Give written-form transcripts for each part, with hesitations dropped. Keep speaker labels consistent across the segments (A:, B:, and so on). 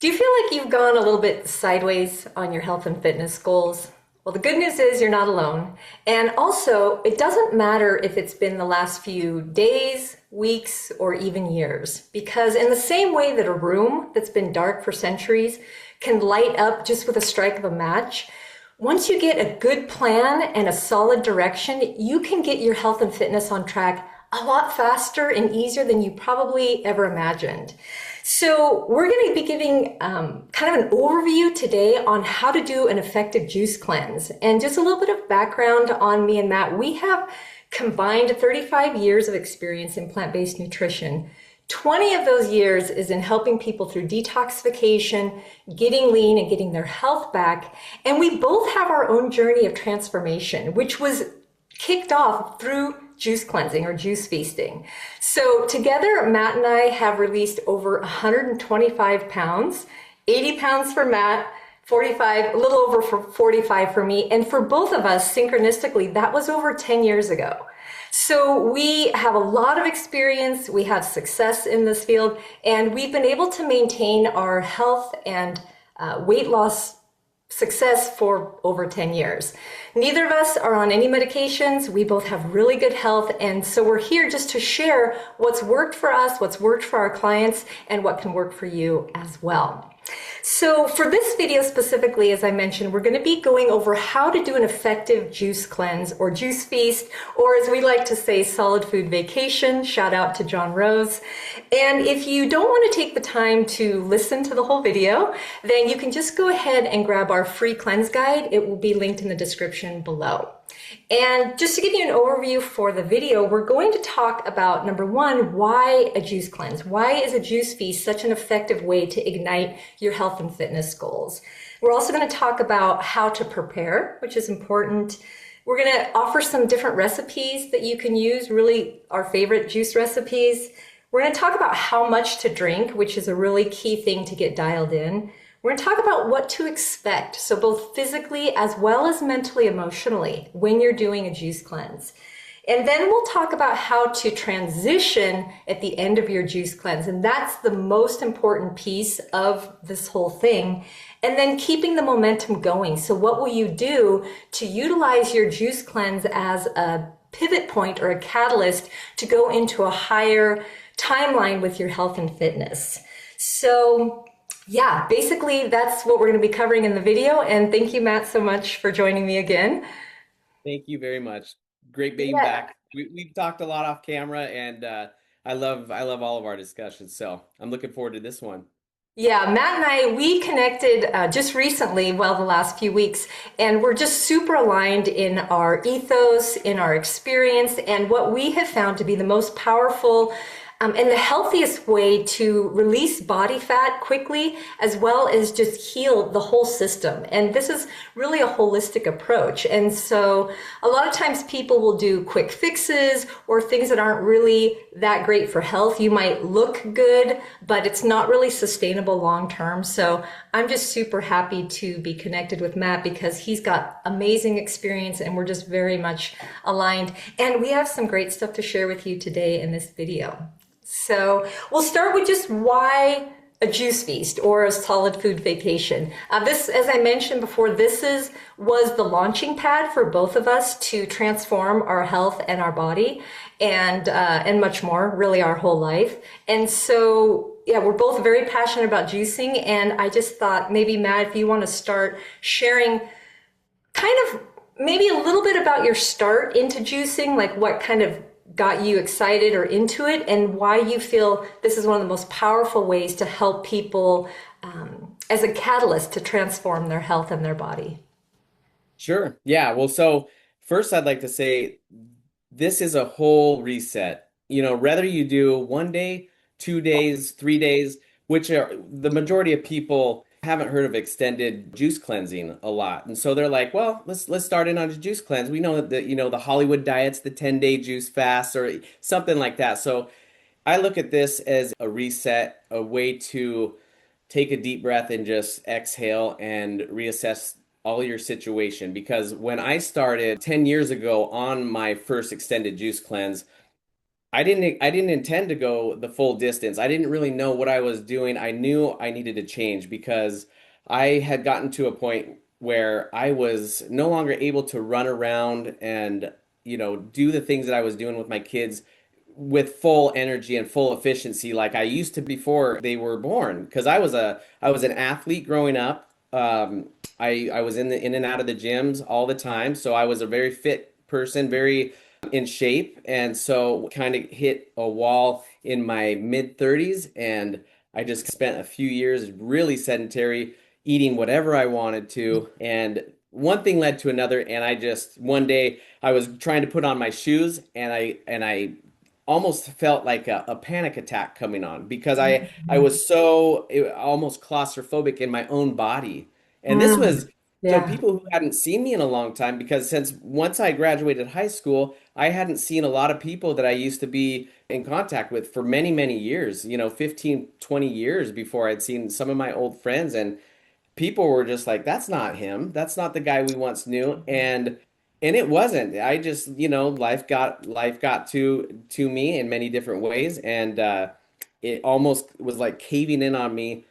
A: Do you feel like you've gone a little bit sideways on your health and fitness goals? Well, the good news is you're not alone. And also, it doesn't matter if it's been the last few days, weeks, or even years, because in the same way that a room that's been dark for centuries can light up just with a strike of a match, once you get a good plan and a solid direction, you can get your health and fitness on track a lot faster and easier than you probably ever imagined. So we're going to be giving kind of an overview today on how to do an effective juice cleanse. And just a little bit of background on me and Matt. We have combined 35 years of experience in plant-based nutrition. 20 of those years is in helping people through detoxification, getting lean and getting their health back. And we both have our own journey of transformation, which was kicked off through juice cleansing or juice feasting. So together, Matt and I have released over 125 pounds, 80 pounds for Matt, 45, a little over for 45 for me. And for both of us, synchronistically, that was over 10 years ago. So we have a lot of experience, we have success in this field, and we've been able to maintain our health and weight loss success for over 10 years. Neither of us are on any medications. We both have really good health. And so we're here just to share what's worked for us, what's worked for our clients, and what can work for you as well. So for this video specifically, as I mentioned, we're going to be going over how to do an effective juice cleanse or juice feast, or as we like to say, solid food vacation. Shout out to John Rose. And if you don't want to take the time to listen to the whole video, then you can just go ahead and grab our free cleanse guide. It will be linked in the description below. And just to give you an overview for the video, we're going to talk about, number one, why a juice cleanse? Why is a juice feast such an effective way to ignite your health and fitness goals? We're also going to talk about how to prepare, which is important. We're going to offer some different recipes that you can use, really our favorite juice recipes. We're going to talk about how much to drink, which is a really key thing to get dialed in. We're going to talk about what to expect, so both physically as well as mentally, emotionally, when you're doing a juice cleanse. And then we'll talk about how to transition at the end of your juice cleanse. And that's the most important piece of this whole thing. And then keeping the momentum going. So what will you do to utilize your juice cleanse as a pivot point or a catalyst to go into a higher timeline with your health and fitness? So yeah, basically that's what we're going to be covering in the video. And thank you, Matt, so much for joining me again.
B: Thank you very much. Great being
A: Yeah.
B: back. We've talked a lot off camera, and I love all of our discussions. So I'm looking forward to this one.
A: Yeah, Matt and I, we connected just recently, well, the last few weeks, and we're just super aligned in our ethos, in our experience, and what we have found to be the most powerful and the healthiest way to release body fat quickly, as well as just heal the whole system. And this is really a holistic approach. And so a lot of times people will do quick fixes or things that aren't really that great for health. You might look good, but it's not really sustainable long term. So I'm just super happy to be connected with Matt because he's got amazing experience and we're just very much aligned. And we have some great stuff to share with you today in this video. So we'll start with just why a juice feast or a solid food vacation. This, as I mentioned before, was the launching pad for both of us to transform our health and our body and much more, really our whole life. And so, yeah, we're both very passionate about juicing. And I just thought maybe, Matt, if you want to start sharing kind of maybe a little bit about your start into juicing, like what kind of got you excited or into it, and why you feel this is one of the most powerful ways to help people as a catalyst to transform their health and their body.
B: Sure. Yeah. Well, so first I'd like to say this is a whole reset. Whether you do 1 day, 2 days, 3 days, which are the majority of people haven't heard of extended juice cleansing a lot. And so they're like, well, let's start in on a juice cleanse. We know that the Hollywood diet's the 10-day juice fast or something like that. So I look at this as a reset, a way to take a deep breath and just exhale and reassess all your situation. Because when I started 10 years ago on my first extended juice cleanse, I didn't intend to go the full distance. I didn't really know what I was doing. I knew I needed to change because I had gotten to a point where I was no longer able to run around and, do the things that I was doing with my kids with full energy and full efficiency like I used to before they were born. Because I was an athlete growing up. I was in and out of the gyms all the time, so I was a very fit person, very in shape, and so kind of hit a wall in my mid 30s, and I just spent a few years really sedentary, eating whatever I wanted to, and one thing led to another, and I just one day I was trying to put on my shoes, and I almost felt like a panic attack coming on because I was so almost claustrophobic in my own body. And this
A: Mm,
B: was so
A: yeah.
B: people who hadn't seen me in a long time, because since once I graduated high school, I hadn't seen a lot of people that I used to be in contact with for many, many years, 15, 20 years before I'd seen some of my old friends. And people were just like, that's not him. That's not the guy we once knew. And it wasn't. I just, life got to me in many different ways. And it almost was like caving in on me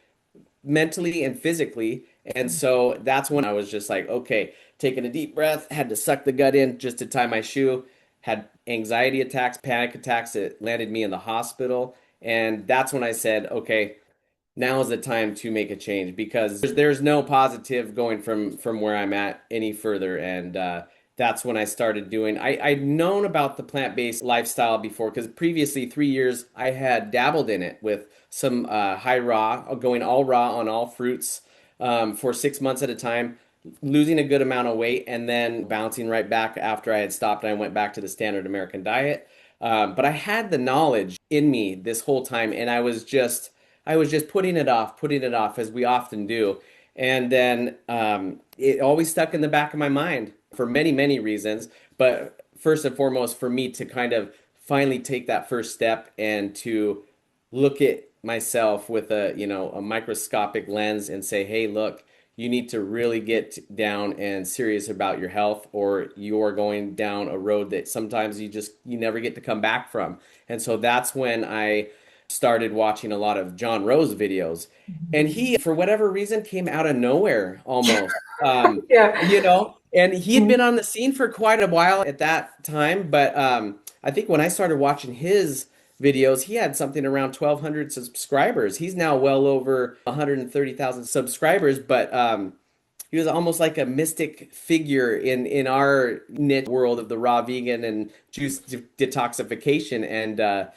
B: mentally and physically. And so that's when I was just like, okay, taking a deep breath, had to suck the gut in just to tie my shoe, had anxiety attacks, panic attacks that landed me in the hospital. And that's when I said, okay, now is the time to make a change because there's no positive going from where I'm at any further. And that's when I started doing. I'd known about the plant-based lifestyle before because previously 3 years I had dabbled in it with some high raw, going all raw on all fruits for 6 months at a time, losing a good amount of weight, and then bouncing right back after I had stopped and I went back to the standard American diet. But I had the knowledge in me this whole time, and I was just putting it off as we often do. And then it always stuck in the back of my mind for many, many reasons. But first and foremost, for me to kind of finally take that first step and to look at myself with a microscopic lens and say, hey, look, you need to really get down and serious about your health, or you're going down a road that sometimes you never get to come back from. And so that's when I started watching a lot of John Rose videos. And he, for whatever reason, came out of nowhere almost.
A: Yeah.
B: And he had been on the scene for quite a while at that time. But I think when I started watching his videos, he had something around 1,200 subscribers. He's now well over 130,000 subscribers. But he was almost like a mystic figure in our niche world of the raw vegan and juice detoxification. And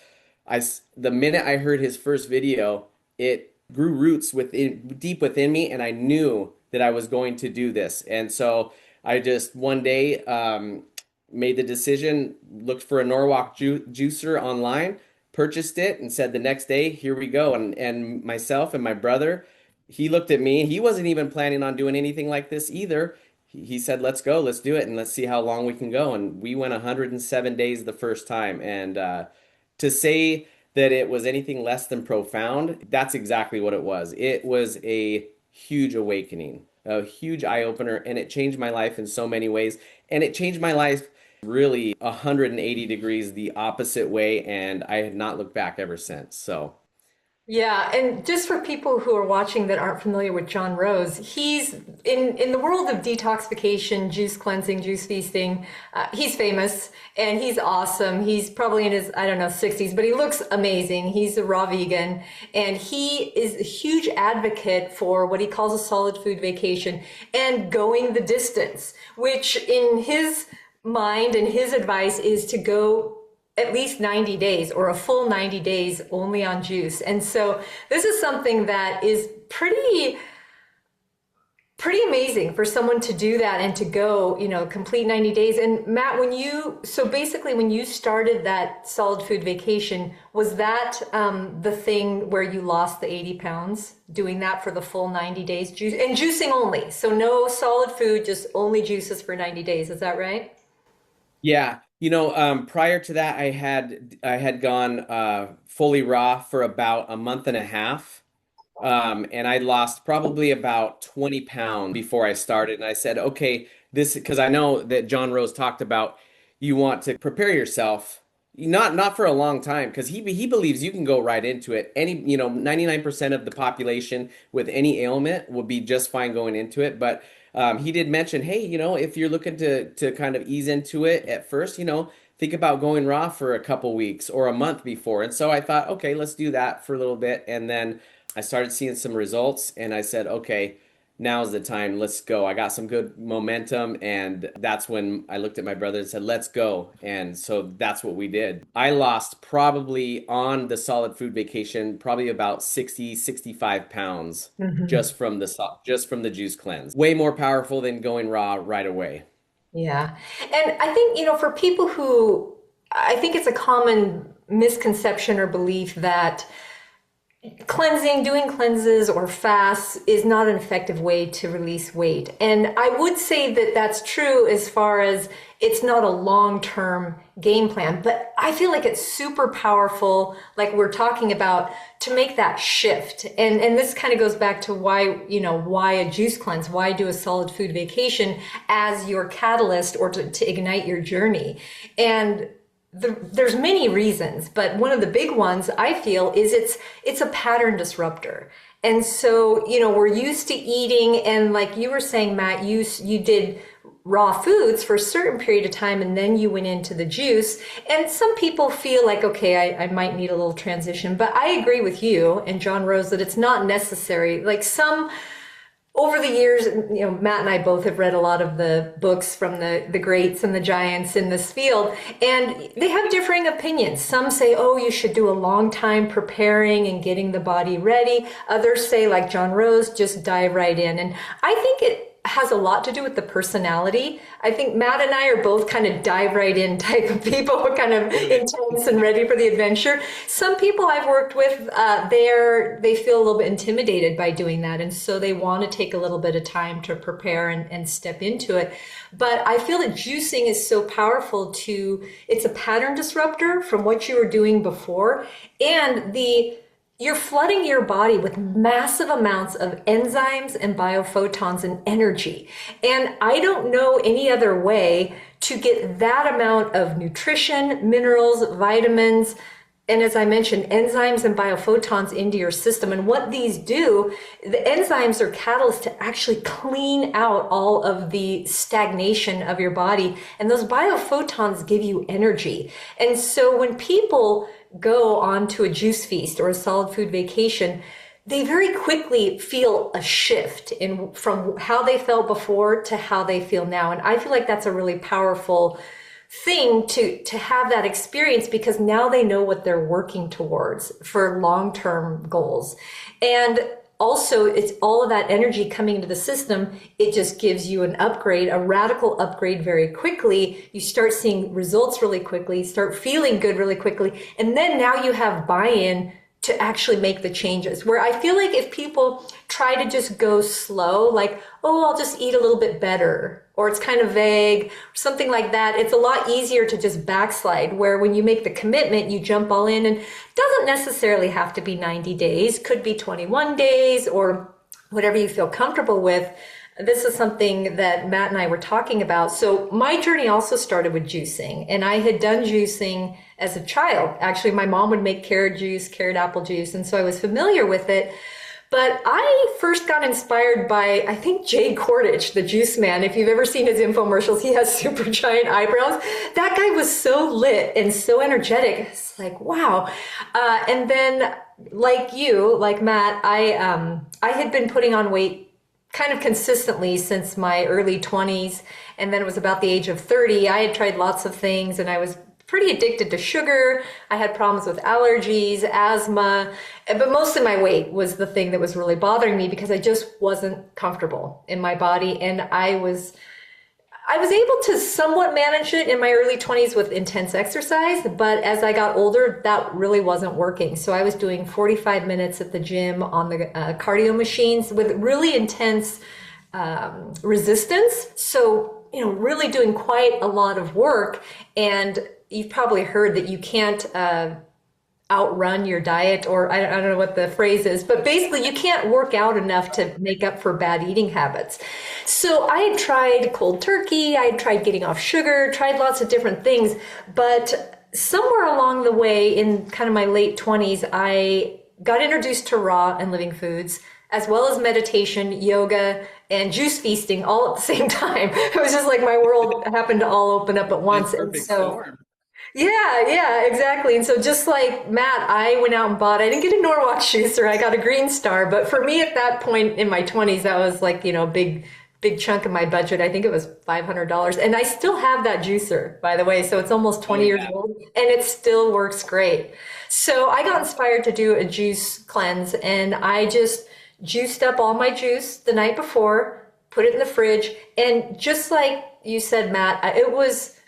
B: the minute I heard his first video, it grew roots within deep within me, and I knew that I was going to do this. And so I just one day made the decision, looked for a Norwalk juicer online, purchased it, and said the next day, here we go. And myself and my brother, he looked at me. He wasn't even planning on doing anything like this either. He said, let's go, let's do it, and let's see how long we can go. And we went 107 days the first time. And to say that it was anything less than profound, that's exactly what it was. It was a huge awakening, a huge eye opener, and it changed my life in so many ways. And it changed my life really 180 degrees the opposite way, and I have not looked back ever since. So,
A: Yeah, and just for people who are watching that aren't familiar with John Rose, he's in the world of detoxification, juice cleansing, juice feasting. He's famous and he's awesome. He's probably in his, I don't know, 60s, but he looks amazing. He's a raw vegan and he is a huge advocate for what he calls a solid food vacation and going the distance, which in his mind and his advice is to go at least 90 days or a full 90 days only on juice. And so this is something that is pretty amazing for someone to do that and to go, complete 90 days. And Matt, so basically when you started that solid food vacation, was that the thing where you lost the 80 pounds doing that for the full 90 days juice and juicing only? So no solid food, just only juices for 90 days. Is that right?
B: yeah, prior to that, I had gone fully raw for about a month and a half. And I lost probably about 20 pounds before I started. And I said, okay, this, because I know that John Rose talked about you want to prepare yourself Not for a long time, because he believes you can go right into it. 99% of the population with any ailment will be just fine going into it. But he did mention, hey, if you're looking to kind of ease into it at first, think about going raw for a couple weeks or a month before. And so I thought, okay, let's do that for a little bit. And then I started seeing some results, and I said, okay, now's the time. Let's go. I got some good momentum. And that's when I looked at my brother and said, let's go. And so that's what we did. I lost probably on the solid food vacation, probably about 60, 65 pounds
A: Mhm.
B: just from the juice cleanse. Way more powerful than going raw right away.
A: Yeah. And I think, for people who, I think it's a common misconception or belief that doing cleanses or fasts is not an effective way to release weight. And I would say that that's true as far as it's not a long-term game plan, but I feel like it's super powerful, like we're talking about, to make that shift. And this kind of goes back to why a juice cleanse, why do a solid food vacation as your catalyst or to ignite your journey. And there's many reasons, but one of the big ones I feel is it's a pattern disruptor. And so, we're used to eating, and like you were saying, Matt, you did raw foods for a certain period of time and then you went into the juice. And some people feel like, okay, I might need a little transition, but I agree with you and John Rose that it's not necessary. Like over the years, Matt and I both have read a lot of the books from the greats and the giants in this field, and they have differing opinions. Some say, oh, you should do a long time preparing and getting the body ready. Others say, like John Rose, just dive right in. And I think it has a lot to do with the personality. I think Matt and I are both kind of dive right in type of people. We're kind of intense and ready for the adventure. Some people I've worked with, they feel a little bit intimidated by doing that. And so they want to take a little bit of time to prepare and step into it. But I feel that juicing is so powerful it's a pattern disruptor from what you were doing before. And you're flooding your body with massive amounts of enzymes and biophotons and energy. And I don't know any other way to get that amount of nutrition, minerals, vitamins, and as I mentioned, enzymes and biophotons into your system. And what these do, the enzymes are catalysts to actually clean out all of the stagnation of your body. And those biophotons give you energy. And so when people go on to a juice feast or a solid food vacation, they very quickly feel a shift from how they felt before to how they feel now. And I feel like that's a really powerful thing to have that experience, because now they know what they're working towards for long-term goals. And also, it's all of that energy coming into the system. It just gives you an upgrade, a radical upgrade very quickly. You start seeing results really quickly, start feeling good really quickly. And then now you have buy-in to actually make the changes. Where I feel like if people try to just go slow, like, oh, I'll just eat a little bit better, or it's kind of vague, or something like that, it's a lot easier to just backslide. Where when you make the commitment, you jump all in, and it doesn't necessarily have to be 90 days, could be 21 days, or whatever you feel comfortable with. This is something that Matt and I were talking about. So my journey also started with juicing, and I had done juicing as a child. Actually, my mom would make carrot juice, carrot apple juice, and so I was familiar with it. But I first got inspired by, I think, Jay Kordich, the juice man. If you've ever seen his infomercials, he has super giant eyebrows. That guy was so lit and so energetic. It's like, wow. And then, like Matt, I had been putting on weight kind of consistently since my early 20s. And then it was about the age of 30. I had tried lots of things, and I was pretty addicted to sugar. I had problems with allergies, asthma, but most of my weight was the thing that was really bothering me, because I just wasn't comfortable in my body. And I was able to somewhat manage it in my early 20s with intense exercise, but as I got older, that really wasn't working. So I was doing 45 minutes at the gym on the cardio machines with really intense resistance. So, really doing quite a lot of work. And you've probably heard that you can't outrun your diet, or I don't know what the phrase is, but basically you can't work out enough to make up for bad eating habits. So I had tried cold turkey, I had tried getting off sugar, tried lots of different things, but somewhere along the way in kind of my late 20s, I got introduced to raw and living foods, as well as meditation, yoga, and juice feasting all at the same time. It was just like my world happened to all open up at
B: The
A: once. And
B: perfect
A: so,
B: storm.
A: yeah, yeah, exactly. And so just like Matt, I went out and bought, I didn't get a Norwalk juicer, I got a Green Star. But for me at that point in my 20s, that was like, a big chunk of my budget. I think it was $500. And I still have that juicer, by the way. So it's almost
B: Oh
A: 20 years
B: yeah.
A: old and it still works great. So I got inspired to do a juice cleanse and I just juiced up all my juice the night before, put it in the fridge. And just like you said, Matt, it was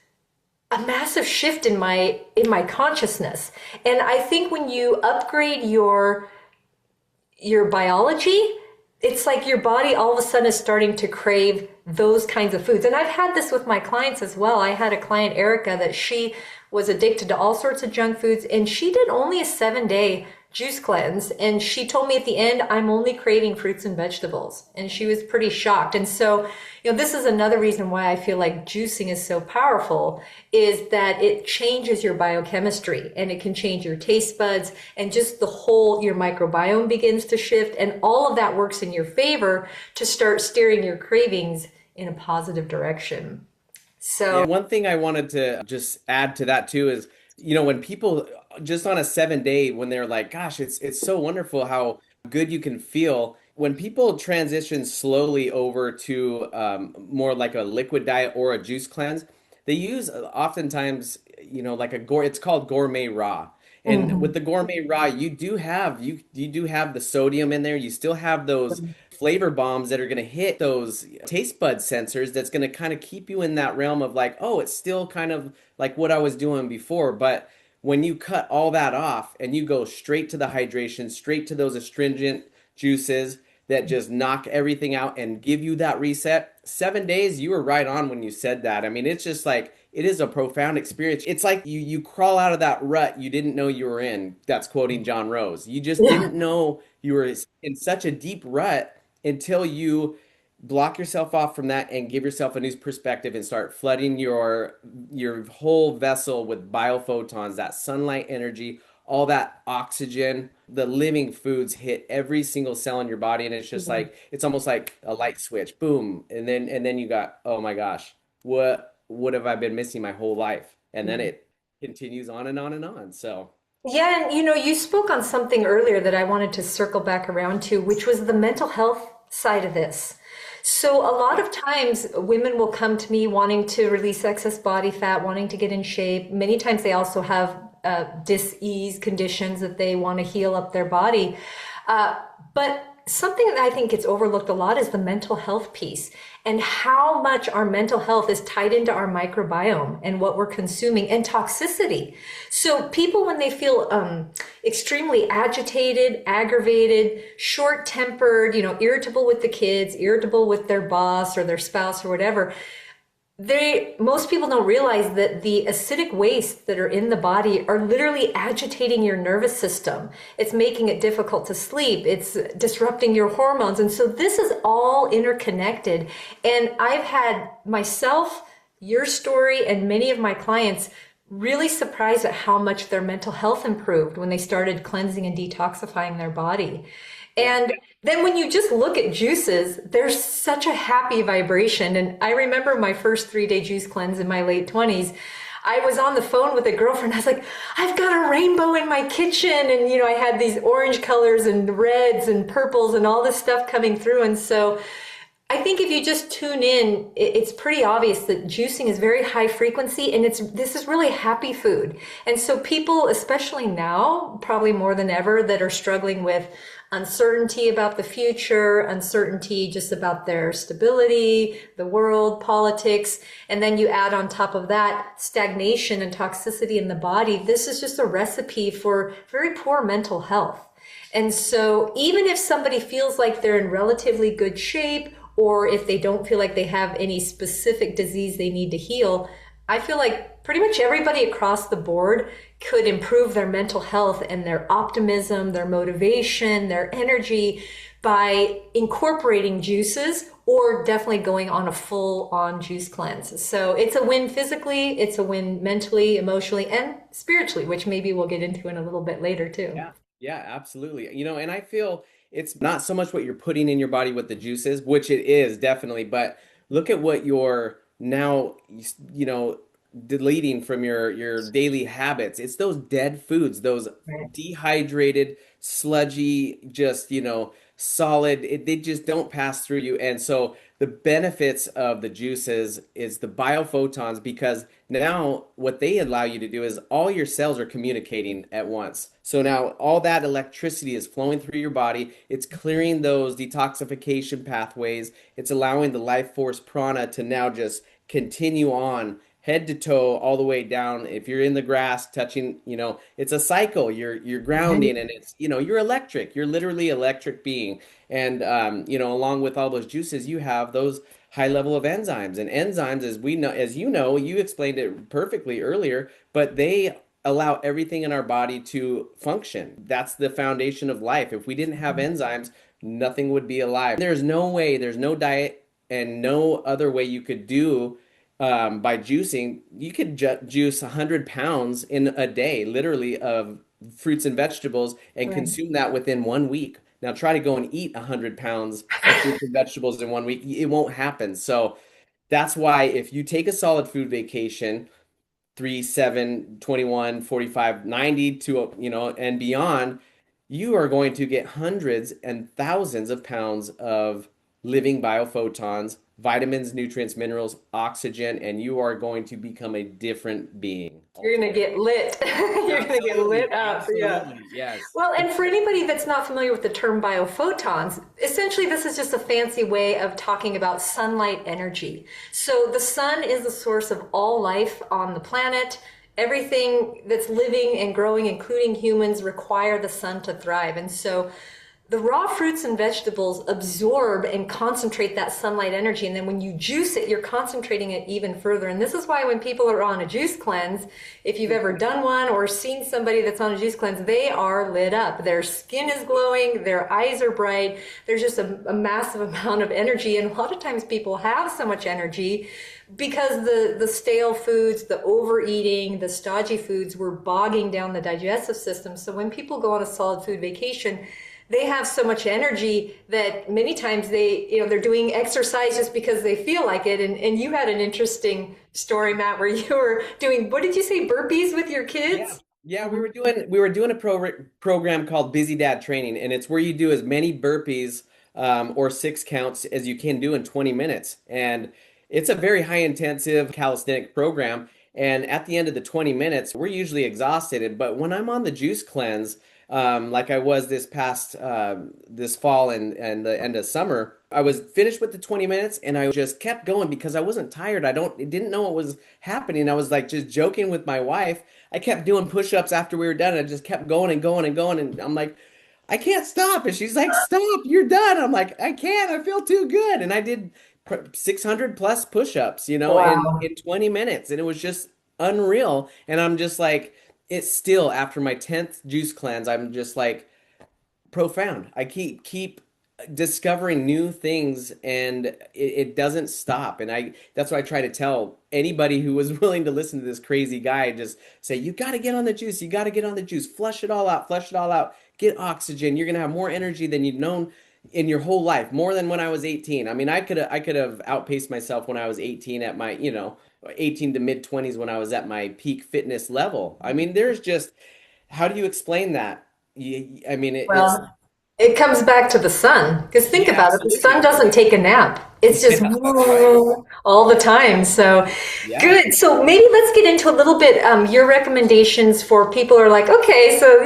A: a massive shift in my consciousness. And I think when you upgrade your biology, it's like your body all of a sudden is starting to crave those kinds of foods. And I've had this with my clients as well. I had a client, Erica, that she was addicted to all sorts of junk foods, and she did only a 7-day juice cleanse. And she told me at the end, I'm only craving fruits and vegetables. And she was pretty shocked. And so, this is another reason why I feel like juicing is so powerful, is that it changes your biochemistry and it can change your taste buds and just your microbiome begins to shift. And all of that works in your favor to start steering your cravings in a positive direction.
B: Yeah,
A: So,
B: one thing I wanted to just add to that too is, when people just on a 7 day, when they're like, gosh, it's so wonderful how good you can feel. When people transition slowly over to more like a liquid diet or a juice cleanse, they use oftentimes, like it's called gourmet raw. And with
A: mhm.
B: the gourmet raw, you do have the sodium in there. You still have those flavor bombs that are going to hit those taste bud sensors that's going to kind of keep you in that realm of like, oh, it's still kind of like what I was doing before. But when you cut all that off and you go straight to the hydration, straight to those astringent juices that just knock everything out and give you that reset, 7 days, you were right on when you said that. I mean, it's just like, it is a profound experience. It's like you crawl out of that rut you didn't know you were in. That's quoting John Rose. You just
A: Yeah.
B: didn't know you were in such a deep rut until you block yourself off from that and give yourself a new perspective and start flooding your whole vessel with biophotons, that sunlight energy, all that oxygen. The living foods hit every single cell in your body, and it's just like it's almost like a light switch, boom, and then you got, oh my gosh, what have I been missing my whole life? And then it continues on and on and on. So
A: Yeah, and you spoke on something earlier that I wanted to circle back around to, which was the mental health side of this. So a lot of times women will come to me wanting to release excess body fat, wanting to get in shape. Many times they also have dis-ease conditions that they want to heal up their body. But something that I think gets overlooked a lot is the mental health piece and how much our mental health is tied into our microbiome and what we're consuming and toxicity. So people, when they feel extremely agitated, aggravated, short-tempered, irritable with the kids, irritable with their boss or their spouse or whatever, most people don't realize that the acidic wastes that are in the body are literally agitating your nervous system. It's making it difficult to sleep. It's disrupting your hormones. And so this is all interconnected. And I've had myself, your story, and many of my clients really surprised at how much their mental health improved when they started cleansing and detoxifying their body. And then when you just look at juices, there's such a happy vibration. And I remember my first 3-day juice cleanse in my late 20s. I was on the phone with a girlfriend. I was like, I've got a rainbow in my kitchen. And, I had these orange colors and reds and purples and all this stuff coming through. And so I think if you just tune in, it's pretty obvious that juicing is very high frequency and this is really happy food. And so people, especially now, probably more than ever, that are struggling with uncertainty about the future, uncertainty just about their stability, the world, politics, and then you add on top of that stagnation and toxicity in the body, this is just a recipe for very poor mental health. And so even if somebody feels like they're in relatively good shape, or if they don't feel like they have any specific disease they need to heal, I feel like pretty much everybody across the board could improve their mental health and their optimism, their motivation, their energy by incorporating juices or definitely going on a full on juice cleanse. So it's a win physically, it's a win mentally, emotionally, and spiritually, which maybe we'll get into in a little bit later too.
B: Yeah, yeah, absolutely. And I feel it's not so much what you're putting in your body with the juices, which it is definitely, but look at what you're now, deleting from your daily habits. It's those dead foods, those
A: Right.
B: dehydrated, sludgy, just, solid. They just don't pass through you. And so the benefits of the juices is the biophotons because now what they allow you to do is all your cells are communicating at once. So now all that electricity is flowing through your body. It's clearing those detoxification pathways. It's allowing the life force prana to now just continue on head to toe all the way down. If you're in the grass touching, it's a cycle. You're grounding and it's, you're electric. You're literally electric being. And along with all those juices, you have those high level of enzymes. And enzymes, as we know, as you explained it perfectly earlier, but they allow everything in our body to function. That's the foundation of life. If we didn't have enzymes, nothing would be alive. There's no way, there's no diet and no other way you could do by juicing. You could juice 100 pounds in a day, literally, of fruits and vegetables and
A: Right.
B: consume that within 1 week. Now try to go and eat 100 pounds of fruits and vegetables in 1 week. It won't happen. So that's why if you take a solid food vacation, 3, 7, 21, 45, 90 to, and beyond, you are going to get hundreds and thousands of pounds of living biophotons, vitamins, nutrients, minerals, oxygen, and you are going to become a different being
A: You're gonna
B: altogether.
A: get lit. You're gonna get
B: Absolutely,
A: lit up. Yeah.
B: absolutely, yes.
A: Well, and for anybody that's not familiar with the term biophotons, essentially this is just a fancy way of talking about sunlight energy. So the sun is the source of all life on the planet. Everything that's living and growing, including humans, require the sun to thrive. And so the raw fruits and vegetables absorb and concentrate that sunlight energy. And then when you juice it, you're concentrating it even further. And this is why when people are on a juice cleanse, if you've ever done one or seen somebody that's on a juice cleanse, they are lit up. Their skin is glowing, their eyes are bright. There's just a massive amount of energy. And a lot of times people have so much energy because the stale foods, the overeating, the stodgy foods were bogging down the digestive system. So when people go on a solid food vacation, they have so much energy that many times they're doing exercise just because they feel like it. And you had an interesting story, Matt, where you were doing, what did you say, burpees with your
B: Yeah.
A: kids?
B: Yeah, we were doing a program called Busy Dad Training, and it's where you do as many burpees or 6 counts as you can do in 20 minutes. And it's a very high intensive calisthenic program. And at the end of the 20 minutes, we're usually exhausted. But when I'm on the juice cleanse, like I was this fall and the end of summer, I was finished with the 20 minutes and I just kept going because I wasn't tired. Didn't know what was happening. I was like just joking with my wife. I kept doing push-ups after we were done. I just kept going and going and going. And I'm like, I can't stop. And she's like, stop, you're done. I'm like, I can't. I feel too good. And I did 600 plus push-ups, in 20 minutes. And it was just unreal. And I'm just like, it's still after my 10th juice cleanse, I'm just like profound. I keep discovering new things and it doesn't stop. And that's what I try to tell anybody who was willing to listen to this crazy guy, just say, you got to get on the juice. You got to get on the juice. Flush it all out. Flush it all out. Get oxygen. You're going to have more energy than you've known in your whole life, more than when I was 18. I mean, I could have outpaced myself when I was 18 at my, 18 to mid 20s when I was at my peak fitness level. I mean, there's just, how do you explain that? I mean, it's,
A: Well, it comes back to the sun. Because think
B: yeah,
A: about it, the sun
B: absolutely.
A: doesn't take a nap. It's just
B: Yeah, that's right.
A: all the time. So
B: Yeah.
A: good. So maybe let's get into a little bit your recommendations for people who are like, okay, so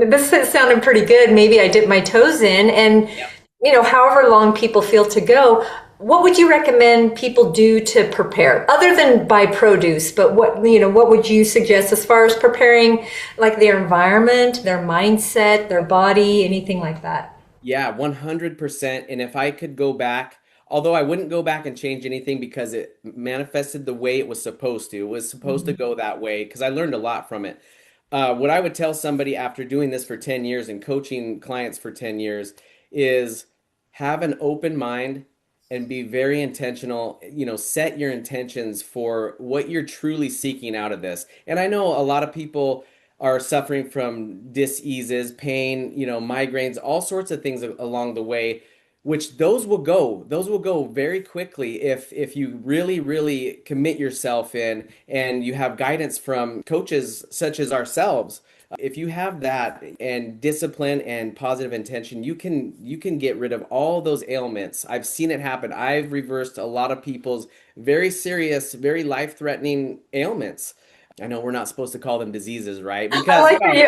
A: this is sounding pretty good. Maybe I dip my toes in, and
B: Yeah.
A: however long people feel to go. What would you recommend people do to prepare, other than buy produce? But what would you suggest as far as preparing, like their environment, their mindset, their body, anything like that?
B: Yeah, 100%. And if I could go back, although I wouldn't go back and change anything because it manifested the way it was supposed to. It was supposed to
A: Mhm.
B: go that way because I learned a lot from it. What I would tell somebody after doing this for 10 years and coaching clients for 10 years is have an open mind and be very intentional. Set your intentions for what you're truly seeking out of this. And I know a lot of people are suffering from diseases, pain, migraines, all sorts of things along the way, which those will go very quickly if you really really commit yourself in and you have guidance from coaches such as ourselves. If you have that and discipline and positive intention, you can get rid of all those ailments. I've seen it happen. I've reversed a lot of people's very serious, very life-threatening ailments. I know we're not supposed to call them diseases, right?
A: I
B: Because,
A: like that I
B: you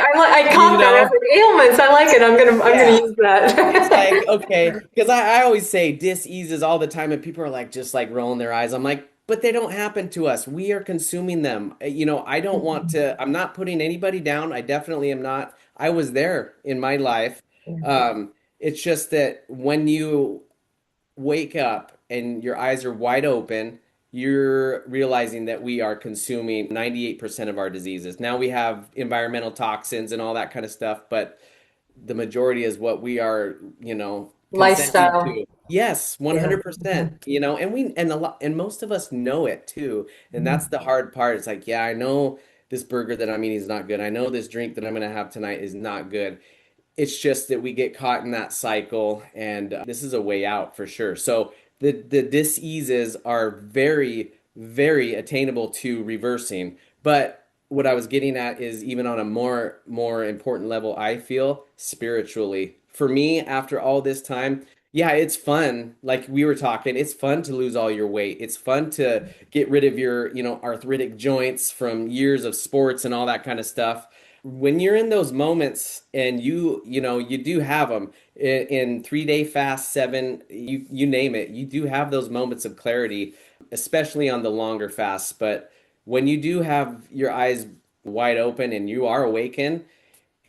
A: caught that. I was
B: know,
A: like, ailments. I like it. I'm gonna
B: yeah.
A: use
B: It's like,
A: that.
B: okay, because I always say diseases all the time, and people are like, just like rolling their eyes. I'm like, but they don't happen to us. We are consuming them. I don't want to, I'm not putting anybody down. I definitely am not. I was there in my life. It's just that when you wake up and your eyes are wide open, you're realizing that we are consuming 98% of our diseases. Now we have environmental toxins and all that kind of stuff, but the majority is what we are, consenting
A: Lifestyle.
B: to. Yes,
A: Yeah.
B: 100%, and most of us know it too. And that's
A: Mhm.
B: the hard part. It's like, yeah, I know this burger that I'm eating is not good. I know this drink that I'm going to have tonight is not good. It's just that we get caught in that cycle, and this is a way out for sure. So the diseases are very, very attainable to reversing. But what I was getting at is even on a more important level, I feel spiritually. For me, after all this time, yeah, it's fun. Like we were talking, it's fun to lose all your weight. It's fun to get rid of your, arthritic joints from years of sports and all that kind of stuff. When you're in those moments and you do have them in 3 day fast, seven, you name it, you do have those moments of clarity, especially on the longer fasts. But when you do have your eyes wide open and you are awakened,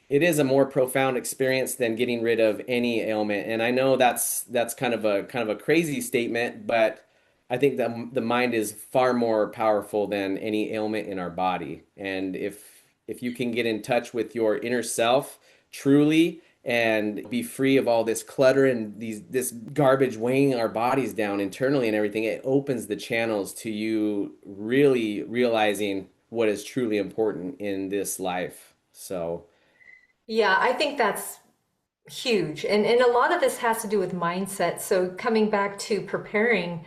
B: it is a more profound experience than getting rid of any ailment. And I know that's kind of a crazy statement, but I think the mind is far more powerful than any ailment in our body. And if you can get in touch with your inner self truly and be free of all this clutter and this garbage weighing our bodies down internally and everything, it opens the channels to you really realizing what is truly important in this life. So
A: Yeah, I think that's huge. And a lot of this has to do with mindset. So coming back to preparing,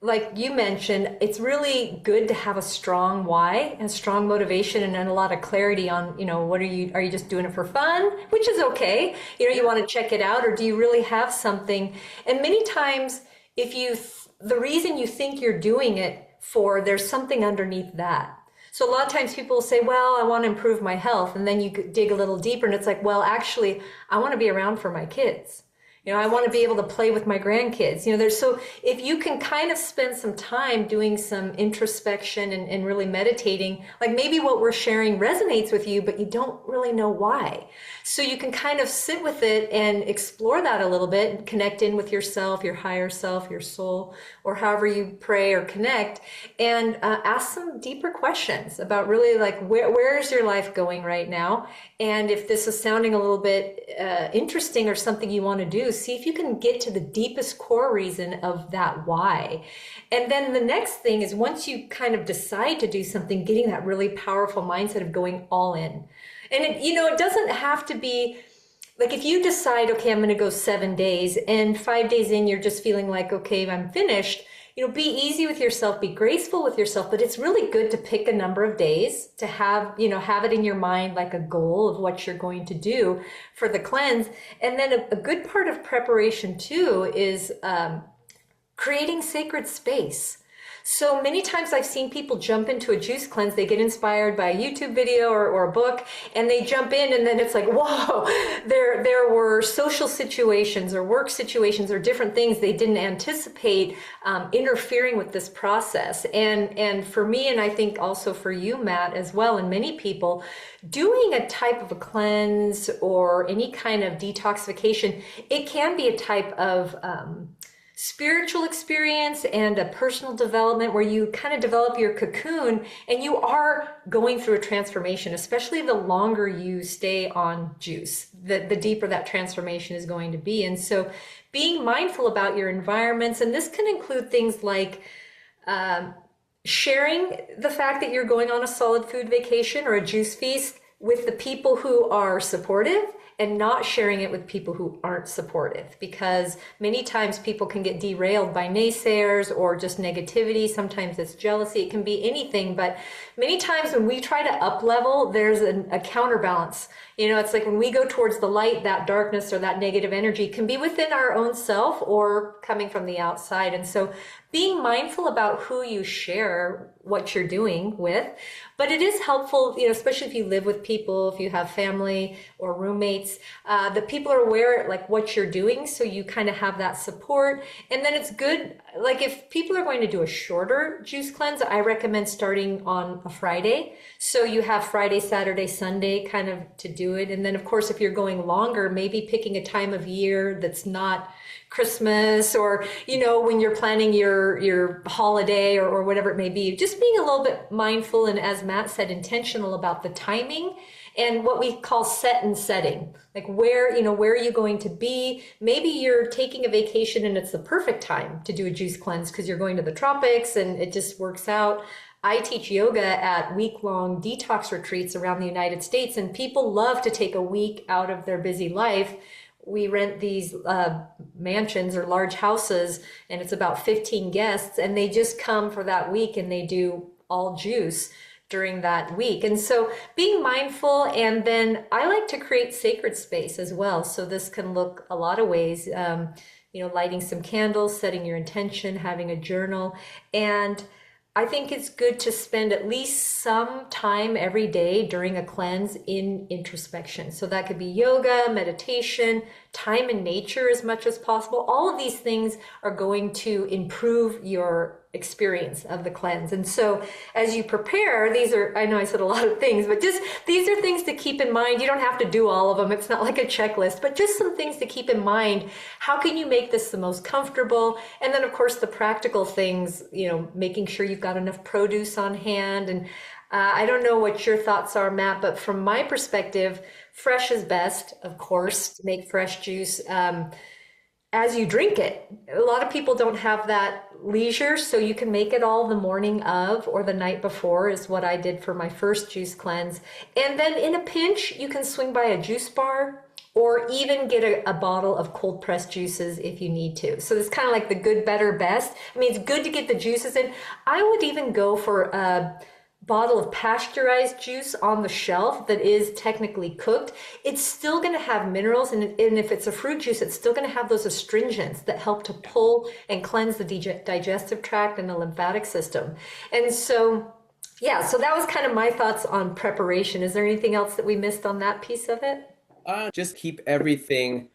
A: like you mentioned, it's really good to have a strong why and strong motivation and then a lot of clarity on, what are you just doing it for fun, which is okay. You want to check it out, or do you really have something? And many times, if the reason you think you're doing it for, there's something underneath that. So a lot of times people will say, well, I want to improve my health. And then you dig a little deeper and it's like, well, actually, I want to be around for my kids. I want to be able to play with my grandkids. So if you can kind of spend some time doing some introspection and really meditating, like maybe what we're sharing resonates with you, but you don't really know why. So you can kind of sit with it and explore that a little bit and connect in with yourself, your higher self, your soul, or however you pray or connect, and ask some deeper questions about really like where is your life going right now? And if this is sounding a little bit interesting or something you want to do, see if you can get to the deepest core reason of that why. And then the next thing is once you kind of decide to do something, getting that really powerful mindset of going all in. And it doesn't have to be like if you decide, okay, I'm going to go 7 days and 5 days in, you're just feeling like, okay, I'm finished. Be easy with yourself, be graceful with yourself, but it's really good to pick a number of days to have it in your mind like a goal of what you're going to do for the cleanse. And then a good part of preparation too is creating sacred space. So many times I've seen people jump into a juice cleanse. They get inspired by a YouTube video or a book, and they jump in, and then it's like, whoa, there were social situations or work situations or different things they didn't anticipate interfering with this process. And for me, and I think also for you, Matt, as well, and many people, doing a type of a cleanse or any kind of detoxification, it can be a type of spiritual experience and a personal development where you kind of develop your cocoon and you are going through a transformation, especially the longer you stay on juice, the deeper that transformation is going to be. And so being mindful about your environments, and this can include things like sharing the fact that you're going on a solid food vacation or a juice feast with the people who are supportive and not sharing it with people who aren't supportive, because many times people can get derailed by naysayers or just negativity. Sometimes it's jealousy. It can be anything, but many times when we try to up level, there's a counterbalance. You know, it's like when we go towards the light, that darkness or that negative energy can be within our own self or coming from the outside. And so being mindful about who you share what you're doing with. But it is helpful, you know, especially if you live with people, if you have family or roommates, that people are aware like what you're doing. So you kind of have that support. And then it's good, like if people are going to do a shorter juice cleanse, I recommend starting on a Friday. So you have Friday, Saturday, Sunday kind of to do it. And then of course, if you're going longer, maybe picking a time of year that's not Christmas, or you know, when you're planning your holiday, or whatever it may be, just being a little bit mindful and, as Matt said, intentional about the timing and what we call set and setting. Like where, you know, where are you going to be? Maybe you're taking a vacation and it's the perfect time to do a juice cleanse because you're going to the tropics and it just works out. I teach yoga at week-long detox retreats around the United States, and people love to take a week out of their busy life. We rent these mansions or large houses, and it's about 15 guests, and they just come for that week and they do all juice during that week. And so being mindful, and then I like to create sacred space as well. So this can look a lot of ways, you know, lighting some candles, setting your intention, having a journal. And I think it's good to spend at least some time every day during a cleanse in introspection. So that could be yoga, meditation, time in nature as much as possible. All of these things are going to improve your experience of the cleanse. And so as you prepare, these are, I know I said a lot of things, but just these are things to keep in mind. You don't have to do all of them. It's not like a checklist, but just some things to keep in mind. How can you make this the most comfortable? And then of course the practical things, you know, making sure you've got enough produce on hand. And I don't know what your thoughts are, Matt, but from my perspective, fresh is best, of course, to make fresh juice. As you drink it. A lot of people don't have that leisure, so you can make it all the morning of or the night before is what I did for my first juice cleanse. And then in a pinch, you can swing by a juice bar or even get a bottle of cold pressed juices if you need to. So it's kind of like the good, better, best. I mean, it's good to get the juices in. I would even go for a bottle of pasteurized juice on the shelf that is technically cooked. It's still going to have minerals, and if it's a fruit juice, it's still going to have those astringents that help to pull and cleanse the digestive tract and the lymphatic system. And so, yeah, so that was kind of my thoughts on preparation. Is there anything else that we missed on that piece of it?
B: Just keep everything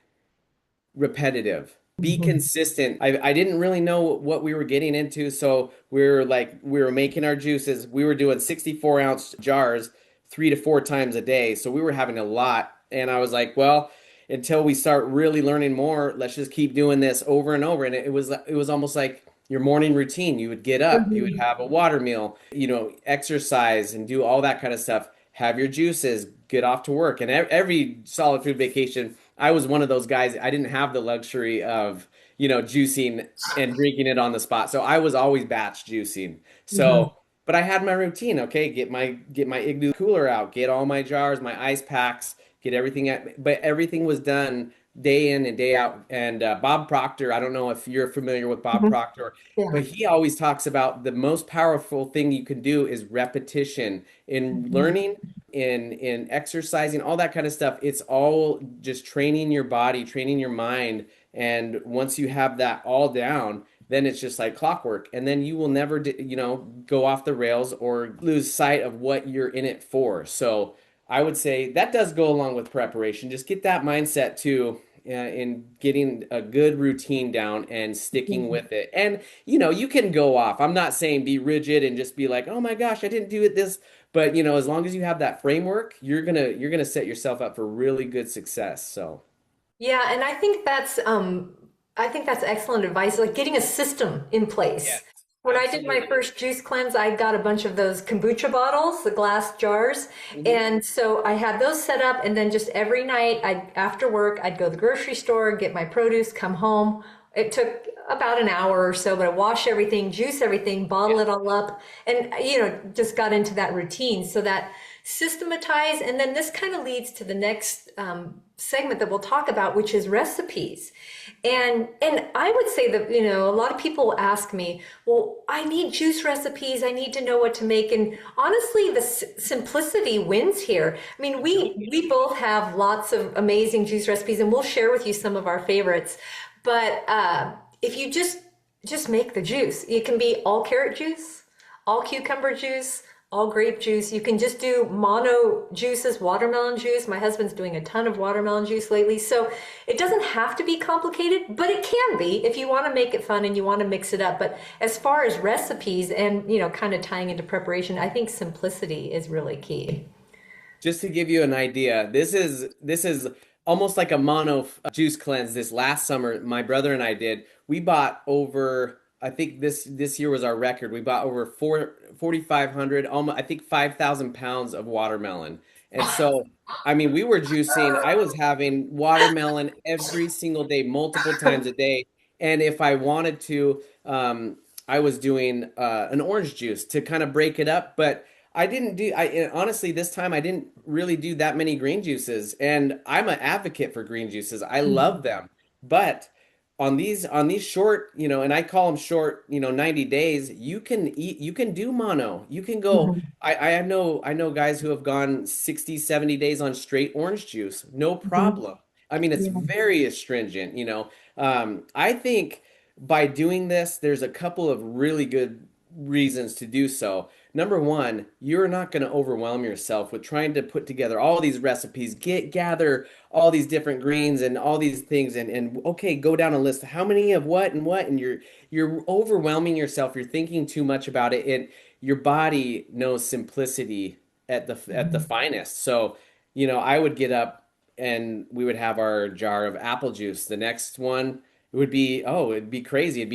B: repetitive. Be
A: Mhm.
B: consistent. I didn't really know what we were getting into, so we were making our juices. We were doing 64-ounce jars 3 to 4 times a day, so we were having a lot. And I was like, well, until we start really learning more, let's just keep doing this over and over. And it was almost like your morning routine. You would get up, you would
A: Mhm.
B: have a water meal, you know, exercise and do all that kind of stuff. Have your juices, get off to work. And every solid food vacation, I was one of those guys. I didn't have the luxury of, you know, juicing and drinking it on the spot. So I was always batch juicing.
A: Mhm.
B: So, but I had my routine. Okay, get my igloo cooler out, get all my jars, my ice packs, get everything at. But everything was done day in and day out. And Bob Proctor, I don't know if you're familiar with Bob
A: Mhm.
B: Proctor, but
A: Yeah.
B: he always talks about the most powerful thing you can do is repetition in
A: Mhm.
B: learning, in exercising, all that kind of stuff. It's all just training your body, training your mind. And once you have that all down, then it's just like clockwork. And then you will never, you know, go off the rails or lose sight of what you're in it for. So I would say that does go along with preparation. Just get that mindset too, in getting a good routine down and sticking
A: Mhm.
B: with it. And you know, you can go off. I'm not saying be rigid and just be like, "Oh my gosh, I didn't do it this." But you know, as long as you have that framework, you're gonna set yourself up for really good success. So,
A: Yeah, and I think that's I think that's excellent advice, like getting a system in
B: Yes,
A: place. When I did my
B: absolutely.
A: first juice cleanse, I got a bunch of those kombucha bottles, the glass jars.
B: Mhm.
A: And so I had those set up, and then just every night, after work, I'd go to the grocery store, get my produce, come home. It took about an hour or so, but I wash everything, juice everything,
B: Yeah.
A: bottle it all up, and just got into that routine. So that systematize, and then this kind of leads to the next segment that we'll talk about, which is recipes. And I would say that, a lot of people ask me, well, I need juice recipes. I need to know what to make. And honestly, the simplicity wins here. I mean, we both have lots of amazing juice recipes, and we'll share with you some of our favorites. But if you just make the juice, it can be all carrot juice, all cucumber juice, all grape juice. You can just do mono juices, watermelon juice. My husband's doing a ton of watermelon juice lately. So it doesn't have to be complicated, but it can be if you want to make it fun and you want to mix it up. But as far as recipes and, kind of tying into preparation, I think simplicity is really key.
B: Just to give you an idea, this is almost like a mono juice cleanse. This last summer, my brother and I did. We bought over, I think this year was our record. We bought over 4,500, almost I think 5,000 pounds of watermelon. And so, I mean, we were juicing. I was having watermelon every single day, multiple times a day. And if I wanted to, I was doing an orange juice to kind of break it up, but. I didn't do I honestly this time I didn't really do that many green juices and I'm an advocate for green juices. I love them. But on these short, and I call them short, 90 days, you can do mono. You can go
A: Mhm.
B: I know guys who have gone 60, 70 days on straight orange juice. No
A: Mhm.
B: problem. I mean, it's
A: Yeah.
B: very astringent. I think by doing this, there's a couple of really good reasons to do so. Number one, you're not going to overwhelm yourself with trying to put together all these recipes, gather all these different greens and all these things, and okay, go down a list. How many of what and what, and you're overwhelming yourself. You're thinking too much about it, and your body knows simplicity at the
A: Mhm.
B: finest. So, I would get up and we would have our jar of apple juice. The next one it'd be crazy. It'd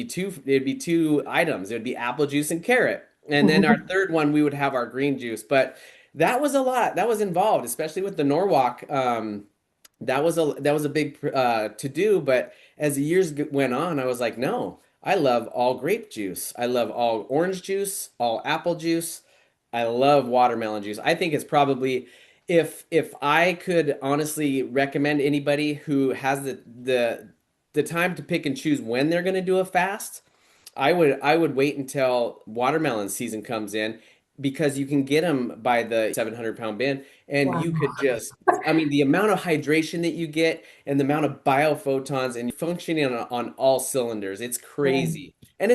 B: be two items. It would be apple juice and carrot. And then our third one, we would have our green juice. But that was a lot. That was involved, especially with the Norwalk. That was a big to do. But as the years went on, I was like, no, I love all grape juice. I love all orange juice, all apple juice. I love watermelon juice. I think it's probably if I could honestly recommend anybody who has the time to pick and choose when they're going to do a fast, I would wait until watermelon season comes in because you can get them by the 700-pound bin and you
A: Wow.
B: could just I mean the amount of hydration that you get and the amount of biophotons and functioning on all cylinders, it's
A: Yeah.
B: crazy. And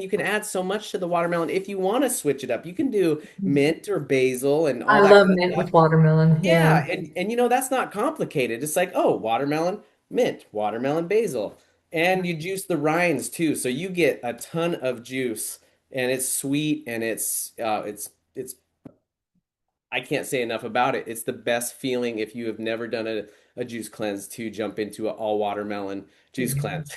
B: you can add so much to the watermelon if you want to switch it up. You can do mint or basil and
A: I
B: all that
A: love
B: kind of
A: mint
B: stuff.
A: with watermelon. Yeah.
B: Yeah, and that's not complicated. It's like, oh, watermelon, mint, watermelon, basil. And you juice the rinds too, so you get a ton of juice and it's sweet and it's I can't say enough about it. It's the best feeling if you have never done a juice cleanse to jump into an all watermelon juice cleanse.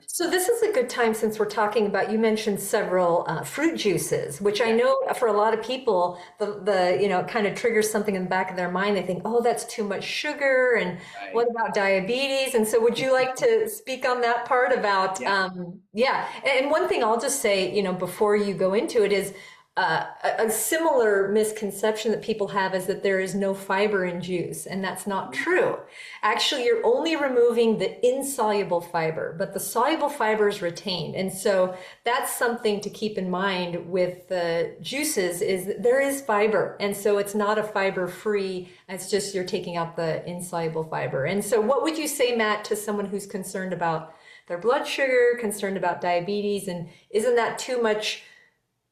A: So this is a good time since we're talking about, you mentioned several fruit juices, which I
B: Yeah.
A: know for a lot of people, it kind of triggers something in the back of their mind. They think, oh, that's too much sugar. And what
B: Right.
A: about diabetes? And so would you like to speak on that part about,
B: Yeah.
A: yeah. And one thing I'll just say, before you go into it is, a similar misconception that people have is that there is no fiber in juice, and that's not true. Actually, you're only removing the insoluble fiber, but the soluble fiber is retained. And so that's something to keep in mind with the juices is that there is fiber. And so it's not a fiber free, it's just you're taking out the insoluble fiber. And so what would you say, Matt, to someone who's concerned about their blood sugar, concerned about diabetes, and isn't that too much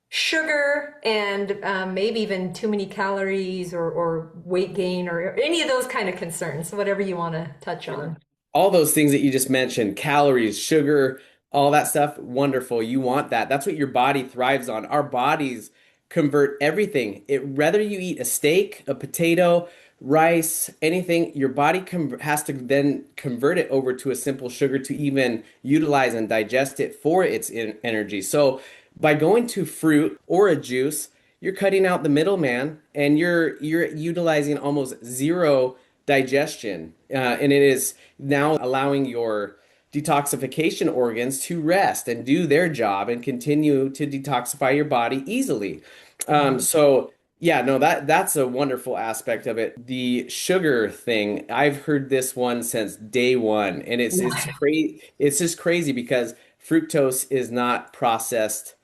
A: sugar and maybe even too many calories or weight gain or any of those kind of concerns, whatever you want to touch
B: Sure.
A: on.
B: All those things that you just mentioned, calories, sugar, all that stuff, wonderful. You want that. That's what your body thrives on. Our bodies convert everything. Whether you eat a steak, a potato, rice, anything, your body has to then convert it over to a simple sugar to even utilize and digest it for its energy. So by going to fruit or a juice, you're cutting out the middleman and you're utilizing almost zero digestion. And it is now allowing your detoxification organs to rest and do their job and continue to detoxify your body easily. So yeah, no, that's a wonderful aspect of it. The sugar thing, I've heard this one since day one, and it's crazy. It's just crazy because fructose is not processed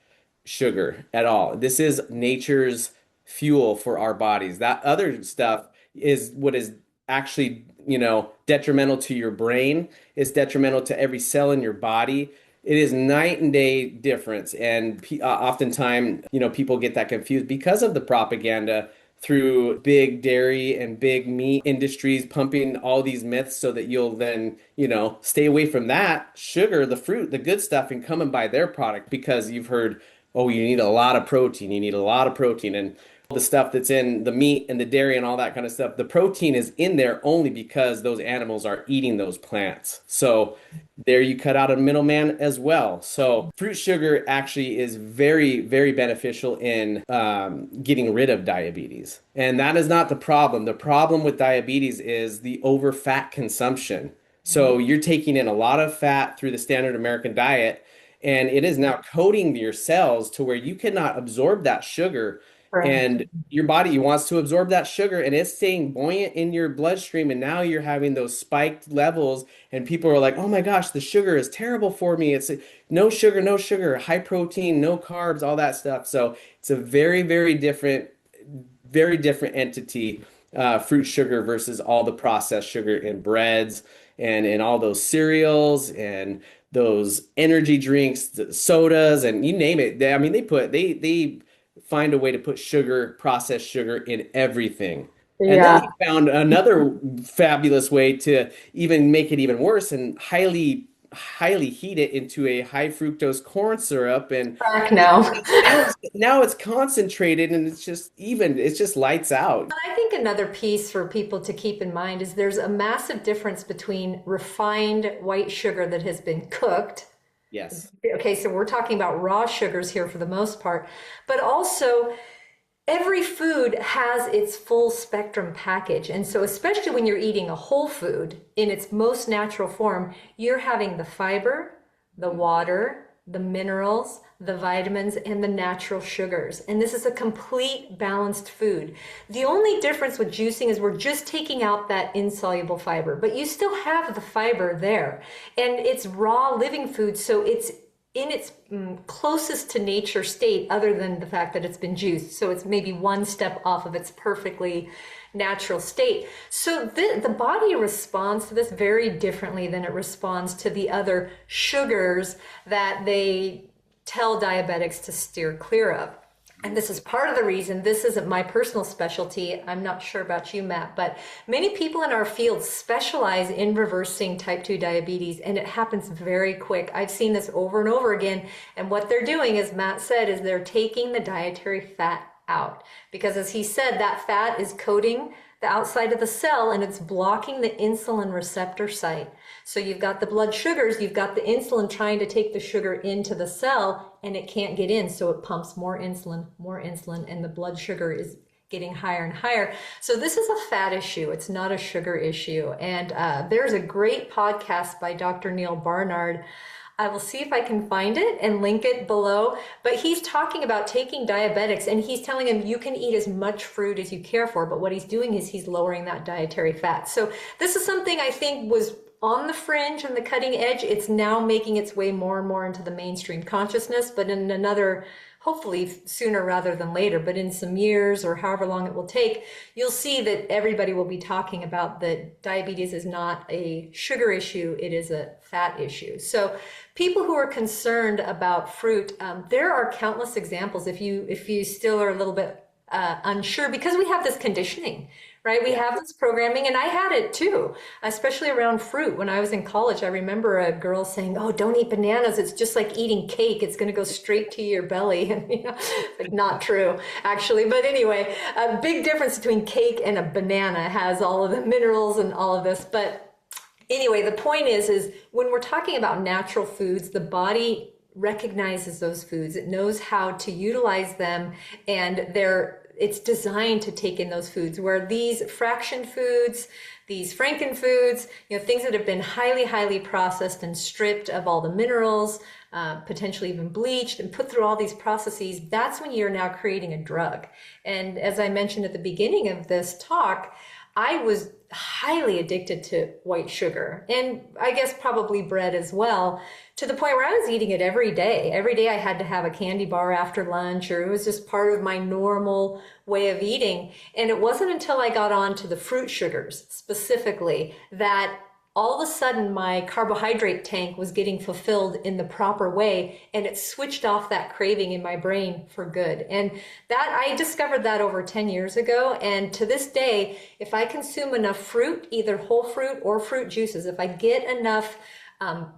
B: sugar at all. This is nature's fuel for our bodies. That other stuff is what is actually, detrimental to your brain. It's detrimental to every cell in your body. It is night and day difference. And oftentimes, people get that confused because of the propaganda through big dairy and big meat industries pumping all these myths so that you'll then, stay away from that sugar, the fruit, the good stuff, and come and buy their product because you've heard, oh, you need a lot of protein. You need a lot of protein. And the stuff that's in the meat and the dairy and all that kind of stuff, the protein is in there only because those animals are eating those plants. So there you cut out a middleman as well. So fruit sugar actually is very, very beneficial in getting rid of diabetes. And that is not the problem. The problem with diabetes is the over fat consumption. So you're taking in a lot of fat through the standard American diet, and it is now coating your cells to where you cannot absorb that sugar.
A: Correct.
B: And your body wants to absorb that sugar and it's staying buoyant in your bloodstream. And now you're having those spiked levels, and people are like, oh my gosh, the sugar is terrible for me. It's no sugar, high protein, no carbs, all that stuff. So it's a very, very different entity, fruit sugar versus all the processed sugar in breads and in all those cereals and those energy drinks, the sodas, and you name it. I mean, they find a way to put sugar, processed sugar in everything. And then
A: Yeah.
B: he found another fabulous way to even make it even worse and highly heat it into a high fructose corn syrup. And
A: Back now.
B: now it's concentrated and it's just lights out.
A: I think another piece for people to keep in mind is there's a massive difference between refined white sugar that has been cooked.
B: Yes.
A: Okay, so we're talking about raw sugars here for the most part, but also every food has its full spectrum package. And so, especially when you're eating a whole food in its most natural form, you're having the fiber, the water, the minerals, the vitamins, and the natural sugars. And this is a complete balanced food. The only difference with juicing is we're just taking out that insoluble fiber, but you still have the fiber there. And it's raw living food, so it's in its closest to nature state, other than the fact that it's been juiced. So it's maybe one step off of its perfectly natural state. So the body responds to this very differently than it responds to the other sugars that they tell diabetics to steer clear of. And this is part of the reason. This isn't my personal specialty. I'm not sure about you, Matt, but many people in our field specialize in reversing type 2 diabetes, and it happens very quick. I've seen this over and over again. And what they're doing, as Matt said, is they're taking the dietary fat out. Because as he said, that fat is coating the outside of the cell and it's blocking the insulin receptor site. So you've got the blood sugars, you've got the insulin trying to take the sugar into the cell and it can't get in. So it pumps more insulin, and the blood sugar is getting higher and higher. So this is a fat issue. It's not a sugar issue. And there's a great podcast by Dr. Neil Barnard. I will see if I can find it and link it below. But he's talking about taking diabetics and he's telling them you can eat as much fruit as you care for. But what he's doing is he's lowering that dietary fat. So this is something I think was on the fringe and the cutting edge. It's now making its way more and more into the mainstream consciousness, but in another, hopefully sooner rather than later, but in some years or however long it will take, you'll see that everybody will be talking about that diabetes is not a sugar issue, it is a fat issue. So people who are concerned about fruit, there are countless examples. If you still are a little bit unsure, because we have this conditioning, right? We
B: Yeah.
A: have this programming, and I had it too, especially around fruit. When I was in college, I remember a girl saying, "Oh, don't eat bananas. It's just like eating cake. It's going to go straight to your belly." And like not true, actually. But anyway, a big difference between cake and a banana has all of the minerals and all of this. But anyway, the point is when we're talking about natural foods, the body recognizes those foods. It knows how to utilize them, and it's designed to take in those foods. Where these fraction foods, these franken foods, things that have been highly, highly processed and stripped of all the minerals, potentially even bleached and put through all these processes, that's when you're now creating a drug. And as I mentioned at the beginning of this talk, I was highly addicted to white sugar, and I guess probably bread as well, to the point where I was eating it every day. Every day I had to have a candy bar after lunch, or it was just part of my normal way of eating. And it wasn't until I got on to the fruit sugars specifically that all of a sudden my carbohydrate tank was getting fulfilled in the proper way, and it switched off that craving in my brain for good. And that I discovered that over 10 years ago, and to this day, if I consume enough fruit, either whole fruit or fruit juices, if I get enough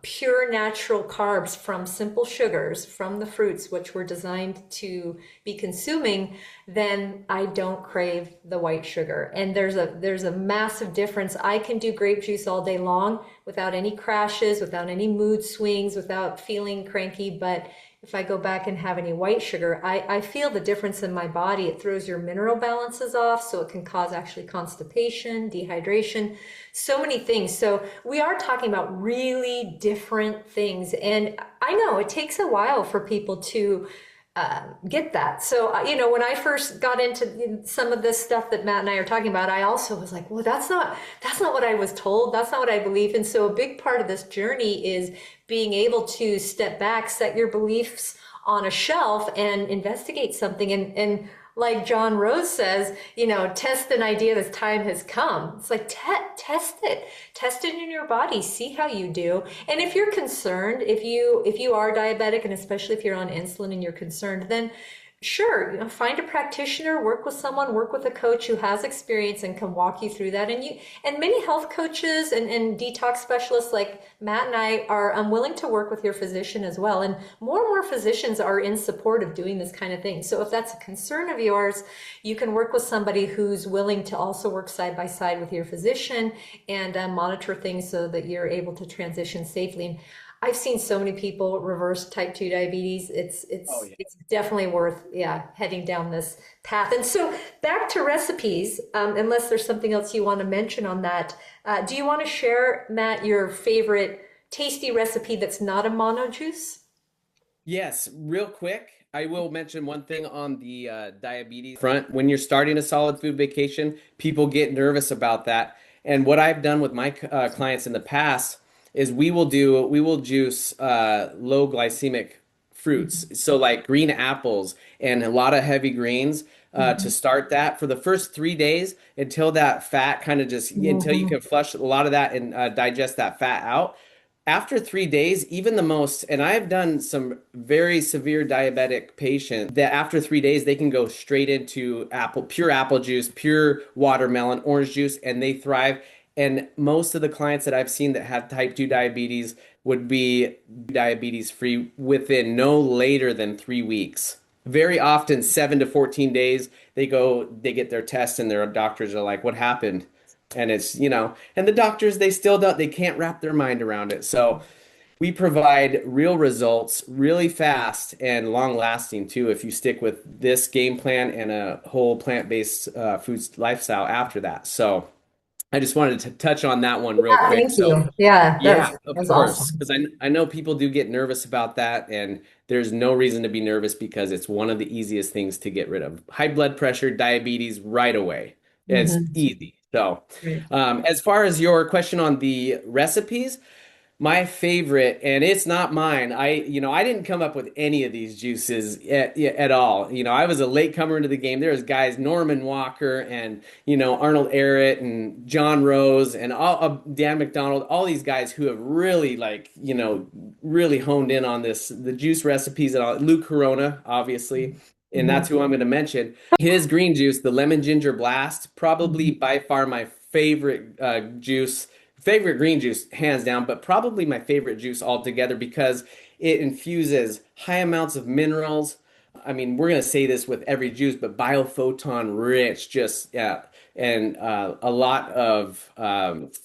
A: pure natural carbs from simple sugars from the fruits, which were designed to be consuming, then I don't crave the white sugar. And there's a massive difference. I can do grape juice all day long without any crashes, without any mood swings, without feeling cranky. But if I go back and have any white sugar, I feel the difference in my body. It throws your mineral balances off, so it can cause actually constipation, dehydration, so many things. So we are talking about really different things. And I know it takes a while for people to get that. So, when I first got into some of this stuff that Matt and I are talking about, I also was like, well, that's not what I was told. That's not what I believe. And so a big part of this journey is being able to step back, set your beliefs on a shelf and investigate something. And like John Rose says, test an idea as time has come. It's like, test it in your body, see how you do. And if you're concerned, if you are diabetic, and especially if you're on insulin and you're concerned, then sure, find a practitioner, work with someone, work with a coach who has experience and can walk you through that. And many health coaches and detox specialists like Matt and I are willing to work with your physician as well. And more physicians are in support of doing this kind of thing. So if that's a concern of yours, you can work with somebody who's willing to also work side by side with your physician and monitor things so that you're able to transition safely. And I've seen so many people reverse type 2 diabetes. It's
B: Oh,
A: it's
B: yeah.
A: it's definitely worth, heading down this path. And so back to recipes, unless there's something else you want to mention on that. Do you want to share, Matt, your favorite tasty recipe that's not a mono juice?
B: Yes, real quick, I will mention one thing on the diabetes front. When you're starting a solid food vacation, people get nervous about that. And what I've done with my clients in the past is we will juice low glycemic fruits. So like green apples and a lot of heavy greens to
A: Mhm.
B: start that for the first 3 days until that fat kind of just until you
A: Mhm.
B: can flush a lot of that and digest that fat out. After 3 days, even the most, and I've done some very severe diabetic patients that after 3 days they can go straight into pure apple juice, pure watermelon, orange juice, and they thrive. And most of the clients that I've seen that have type 2 diabetes would be diabetes free within no later than 3 weeks. Very often, 7 to 14 days, they get their tests, and their doctors are like, "What happened?" And and the doctors, they can't wrap their mind around it. So we provide real results really fast and long lasting too if you stick with this game plan and a whole plant-based foods lifestyle after that. So I just wanted to touch on that one real
A: Yeah,
B: quick.
A: thank
B: So
A: you. Yeah,
B: yeah, of
A: that's
B: course,
A: awesome.
B: because I know people do get nervous about that, and there's no reason to be nervous because it's one of the easiest things to get rid of. High blood pressure, diabetes, right away. It's
A: Hmm.
B: easy. So,
A: Right.
B: as far as your question on the recipes, my favorite, and it's not mine. I didn't come up with any of these juices at all. I was a late comer into the game. There was guys, Norman Walker and, Arnold Ehret and John Rose and Dan McDonald, all these guys who have really really honed in on the juice recipes and all. Luke Corona, obviously. and that's who I'm going to mention. His green juice, the lemon ginger blast, probably
A: Mhm.
B: by far my favorite favorite green juice, hands down, but probably my favorite juice altogether because it infuses high amounts of minerals. I mean, we're going to say this with every juice, but biophoton rich, just yeah, and a lot of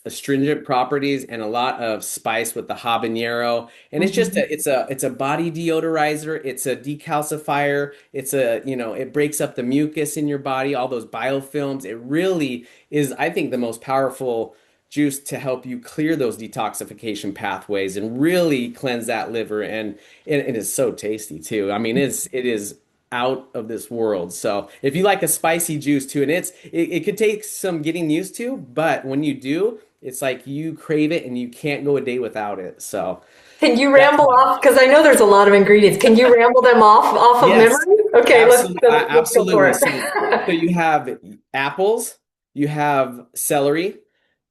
B: astringent properties and a lot of spice with the habanero. And it's just
A: Mhm.
B: it's a body deodorizer. It's a decalcifier. It's a, it breaks up the mucus in your body, all those biofilms. It really is, I think, the most powerful juice to help you clear those detoxification pathways and really cleanse that liver. And it is so tasty too. I mean, it is out of this world. So if you like a spicy juice too, and it could take some getting used to, but when you do, it's like you crave it and you can't go a day without it. So
A: Can you
B: that's
A: ramble
B: my
A: off? Because I know there's a lot of ingredients. Can you ramble them off of
B: yes,
A: memory? Okay,
B: absolutely,
A: let's go for
B: absolutely. So
A: it.
B: you have apples, you have celery,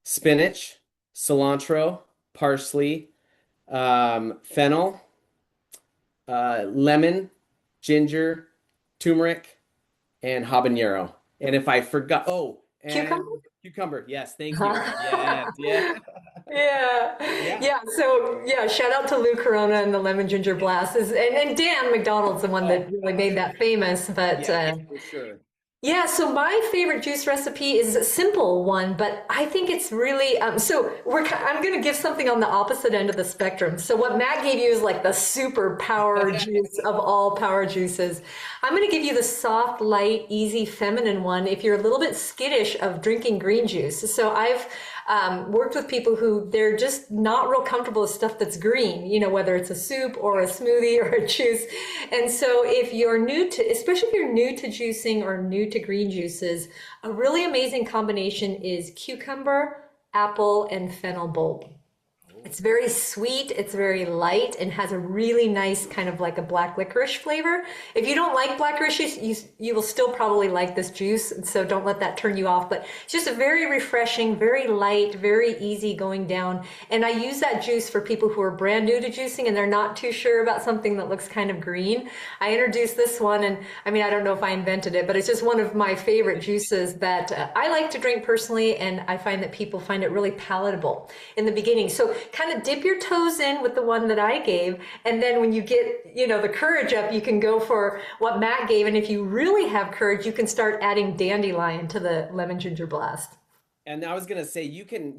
B: spinach, cilantro, parsley, fennel, lemon, ginger, turmeric, and habanero. And if I forgot, oh, and
A: Cucumber?
B: cucumber. Yes, thank you. Yes, yeah,
A: Yeah,
B: yeah,
A: yeah. So yeah, shout out to Lou Corona and the Lemon Ginger Blast, and Dan McDonald's the one
B: oh,
A: that really made that famous. But
B: yes, for sure.
A: yeah, so my favorite juice recipe is a simple one, but I think it's really so I'm going to give something on the opposite end of the spectrum. So what Matt gave you is like the super power juice of all power juices. I'm going to give you the soft, light, easy, feminine one if you're a little bit skittish of drinking green juice. So I've worked with people who they're just not real comfortable with stuff that's green, whether it's a soup or a smoothie or a juice. And so if you're new to, especially if you're new to juicing or new to green juices, a really amazing combination is cucumber, apple, and fennel bulb. It's very sweet, it's very light, and has a really nice kind of like a black licorice flavor. If you don't like black licorice, you will still probably like this juice, so don't let that turn you off. But it's just a very refreshing, very light, very easy going down. And I use that juice for people who are brand new to juicing and they're not too sure about something that looks kind of green. I introduced this one, and I mean, I don't know if I invented it, but it's just one of my favorite juices that I like to drink personally, and I find that people find it really palatable in the beginning. So kind of dip your toes in with the one that I gave, and then when you get, the courage up, you can go for what Matt gave, and if you really have courage, you can start adding dandelion to the lemon ginger blast.
B: And I was gonna say you can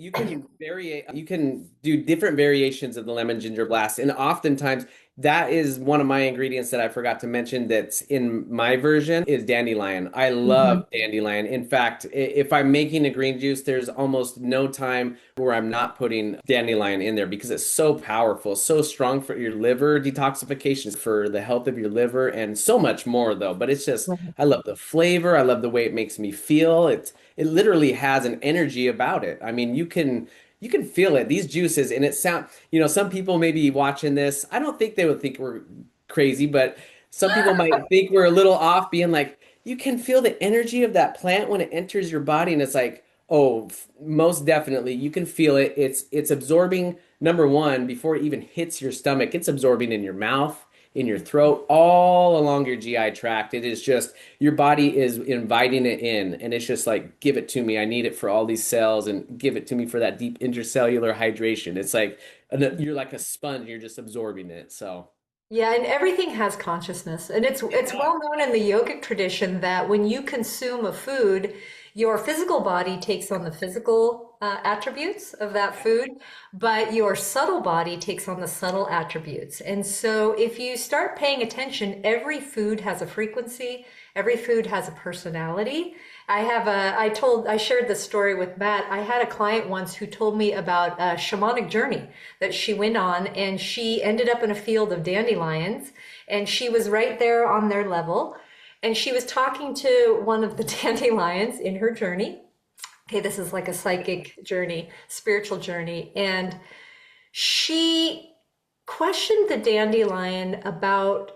B: vary you can do different variations of the lemon ginger blast, and oftentimes that is one of my ingredients that I forgot to mention that's in my version is dandelion. I
A: Mhm.
B: love dandelion. In fact, if I'm making a green juice, there's almost no time where I'm not putting dandelion in there because it's so powerful, so strong for your liver detoxification, for the health of your liver, and so much more though. But it's just I love the flavor. I love the way it makes me feel. It literally has an energy about it. I mean, you can feel it. These juices, and it sound, some people may be watching this. I don't think they would think we're crazy, but some people might think we're a little off, being like, you can feel the energy of that plant when it enters your body, and it's like, oh, most definitely, you can feel it. It's absorbing, number one, before it even hits your stomach. It's absorbing in your mouth, in your throat, all along your GI tract. It is just your body is inviting it in, and it's just like, give it to me. I need it for all these cells, and give it to me for that deep intercellular hydration. It's like you're like a sponge, you're just absorbing it. So
A: Yeah, and everything has consciousness. And
B: it
A: it's
B: does.
A: well known in the yogic tradition that when you consume a food, your physical body takes on the physical attributes of that food, but your subtle body takes on the subtle attributes. And so if you start paying attention, every food has a frequency, every food has a personality. I shared this story with Matt. I had a client once who told me about a shamanic journey that she went on, and she ended up in a field of dandelions, and she was right there on their level. And she was talking to one of the dandelions in her journey. Okay, this is like a psychic journey, spiritual journey. And she questioned the dandelion about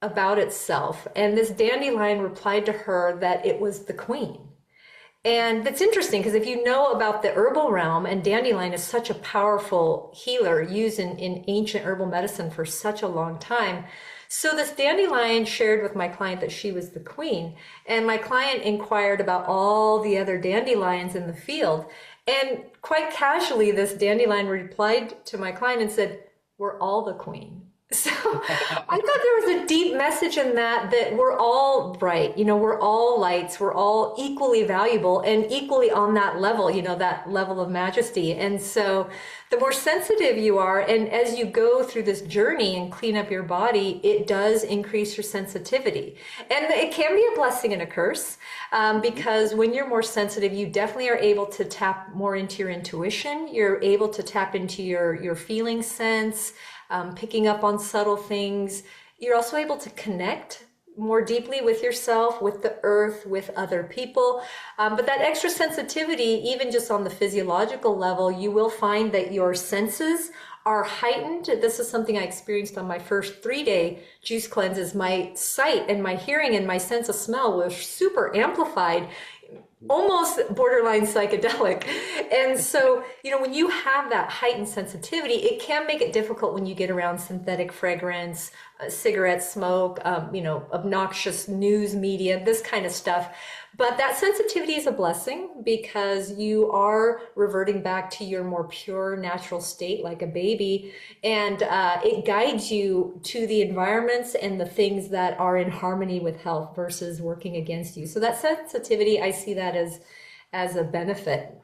A: itself. And this dandelion replied to her that it was the queen. And that's interesting because if you know about the herbal realm, and dandelion is such a powerful healer used in ancient herbal medicine for such a long time. So this dandelion shared with my client that she was the queen, and my client inquired about all the other dandelions in the field. And quite casually, this dandelion replied to my client and said, "We're all the queen." So I thought there was a deep message in that, that we're all bright, we're all lights, we're all equally valuable and equally on that level, that level of majesty. And so the more sensitive you are, and as you go through this journey and clean up your body, it does increase your sensitivity. And it can be a blessing and a curse, because when you're more sensitive, you definitely are able to tap more into your intuition. You're able to tap into your feeling sense, picking up on subtle things. You're also able to connect more deeply with yourself, with the earth, with other people. But that extra sensitivity, even just on the physiological level, you will find that your senses are heightened. This is something I experienced on my first 3-day juice cleanses. My sight and my hearing and my sense of smell were super amplified, almost borderline psychedelic. And so, when you have that heightened sensitivity, it can make it difficult when you get around synthetic fragrance, cigarette smoke, obnoxious news media, this kind of stuff. But that sensitivity is a blessing, because you are reverting back to your more pure natural state like a baby. And it guides you to the environments and the things that are in harmony with health versus working against you. So that sensitivity, I see that as a benefit.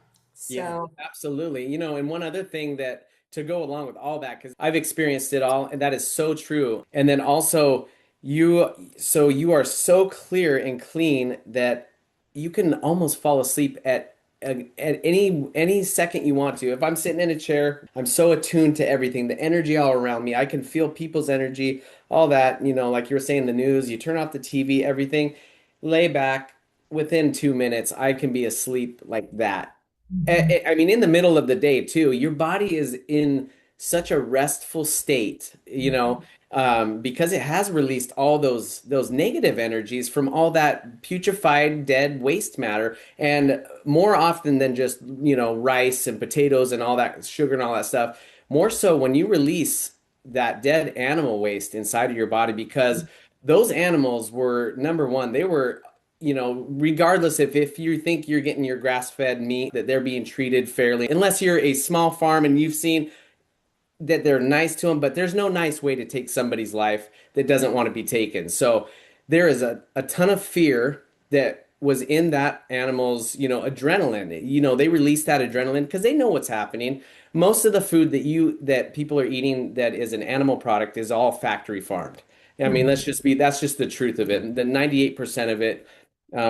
B: Yeah,
A: So
B: absolutely. And one other thing that to go along with all that, because I've experienced it all, and that is so true. And then also you are so clear and clean that you can almost fall asleep at any second you want to. If I'm sitting in a chair, I'm so attuned to everything, the energy all around me. I can feel people's energy, all that, like you were saying, the news, you turn off the TV, everything, lay back. Within 2 minutes, I can be asleep like that. I mean, in the middle of the day too, your body is in such a restful state, because it has released all those negative energies from all that putrefied, dead waste matter, and more often than just, rice and potatoes and all that sugar and all that stuff, more so when you release that dead animal waste inside of your body, because those animals were number one, they were regardless if you think you're getting your grass-fed meat, that they're being treated fairly, unless you're a small farm and you've seen that they're nice to them, but there's no nice way to take somebody's life that doesn't want to be taken. So there is a ton of fear that was in that animal's, adrenaline. They release that adrenaline because they know what's happening. Most of the food that people are eating that is an animal product is all factory farmed. I mean, that's just the truth of it. The 98% of it,